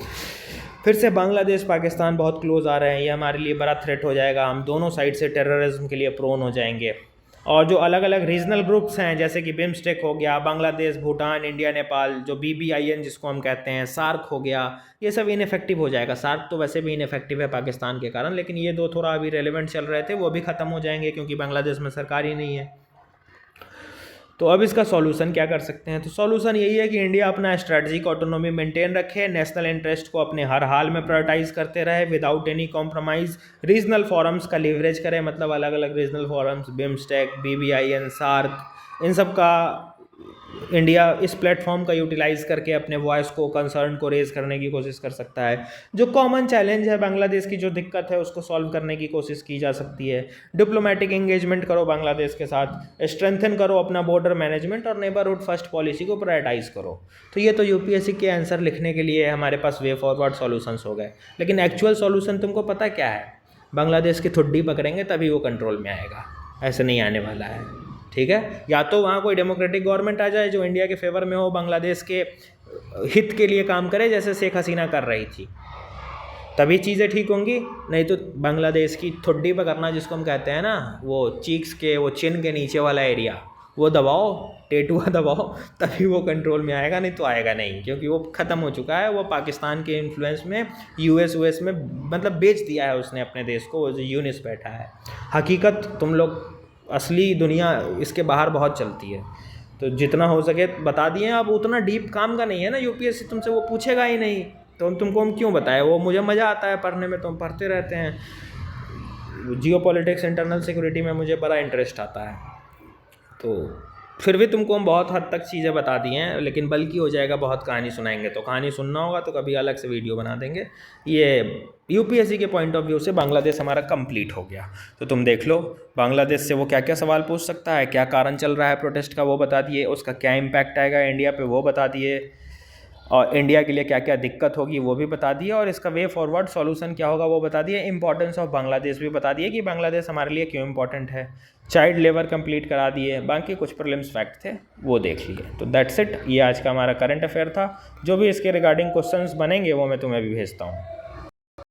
फिर से बांग्लादेश पाकिस्तान बहुत क्लोज आ रहे हैं, ये हमारे लिए बड़ा थ्रेट हो जाएगा। हम दोनों साइड से टेररिज्म के लिए प्रोन हो जाएंगे। और जो अलग अलग रीजनल ग्रुप्स हैं जैसे कि बिम्स्टेक हो गया, बांग्लादेश, भूटान, इंडिया, नेपाल, जो BBIN जिसको हम कहते हैं, सार्क हो गया, ये सब इनफेक्टिव हो जाएगा। सार्क तो वैसे भी इनफेक्टिव है पाकिस्तान के कारण, लेकिन ये 2 थोड़ा अभी रेलेवेंट चल रहे थे, वो भी ख़त्म हो जाएंगे क्योंकि बांग्लादेश में सरकार ही नहीं है। तो अब इसका सॉल्यूशन क्या कर सकते हैं? तो सॉल्यूशन यही है कि इंडिया अपना स्ट्रेटजिक ऑटोनॉमी मेंटेन रखे, नेशनल इंटरेस्ट को अपने हर हाल में प्रायोरिटाइज करते रहे without any compromise. Regional forums का लीवरेज करें, मतलब अलग अलग regional forums, BIMSTEC, BBIN, SAARC, इन सब का इंडिया इस प्लेटफॉर्म का यूटिलाइज करके अपने वॉइस को, कंसर्न को रेज करने की कोशिश कर सकता है। जो कॉमन चैलेंज है बांग्लादेश की, जो दिक्कत है, उसको सॉल्व करने की कोशिश की जा सकती है। डिप्लोमेटिक एंगेजमेंट करो बांग्लादेश के साथ, स्ट्रेंथन करो अपना बॉर्डर मैनेजमेंट और नेबरहुड फर्स्ट पॉलिसी को प्रायोरिटाइज करो। तो ये तो UPSC के आंसर लिखने के लिए हमारे पास वे फॉरवर्ड सॉल्यूशंस हो गए, लेकिन एक्चुअल सॉल्यूशन तुमको पता क्या है? बांग्लादेश की ठुड्डी पकड़ेंगे तभी वो कंट्रोल में आएगा, ऐसे नहीं आने वाला है। ठीक है, या तो वहाँ कोई डेमोक्रेटिक गवर्नमेंट आ जाए जो इंडिया के फेवर में हो, बांग्लादेश के हित के लिए काम करे जैसे शेख हसीना कर रही थी, तभी चीज़ें ठीक होंगी। नहीं तो बांग्लादेश की ठुड्डी पकड़ना जिसको हम कहते हैं ना, वो चीक्स के, वो चिन के नीचे वाला एरिया, वो दबाओ, टेटुआ दबाओ, तभी वो कंट्रोल में आएगा, नहीं तो आएगा नहीं, क्योंकि वो ख़त्म हो चुका है। वो पाकिस्तान के इन्फ्लुएंस में US में मतलब बेच दिया है उसने अपने देश को, वो जो यूनिस बैठा है। हकीकत तुम लोग, असली दुनिया इसके बाहर बहुत चलती है, तो जितना हो सके बता दिए। अब उतना डीप काम का नहीं है ना, UPSC तुमसे वो पूछेगा ही नहीं, तो तुमको हम क्यों बताएं? वो मुझे मज़ा आता है पढ़ने में, तो हम पढ़ते रहते हैं। जियोपॉलिटिक्स, इंटरनल सिक्योरिटी में मुझे बड़ा इंटरेस्ट आता है, तो फिर भी तुमको हम बहुत हद तक चीज़ें बता दी हैं, लेकिन बल्कि हो जाएगा बहुत कहानी सुनाएंगे। तो कहानी सुनना होगा तो कभी अलग से वीडियो बना देंगे। ये UPSC के पॉइंट ऑफ व्यू से बांग्लादेश हमारा कंप्लीट हो गया। तो तुम देख लो बांग्लादेश से वो क्या क्या सवाल पूछ सकता है, क्या कारण चल रहा है प्रोटेस्ट का वो बता दिए, उसका क्या इम्पैक्ट आएगा इंडिया पे वो बता दिए, और इंडिया के लिए क्या क्या दिक्कत होगी वो भी बता दिए, और इसका वे फॉरवर्ड सॉल्यूशन क्या होगा वो बता दिए। इंपॉर्टेंस ऑफ बांग्लादेश भी बता दिए कि बांग्लादेश हमारे लिए क्यों इंपॉर्टेंट है। चाइल्ड लेबर कंप्लीट करा दिए, बाकी कुछ प्रीलिम्स फैक्ट थे वो देख लिए। तो दैट्स इट, ये आज का हमारा करंट अफेयर था। जो भी इसके रिगार्डिंग क्वेश्चंस बनेंगे वो मैं तुम्हें भी भेजता हूँ।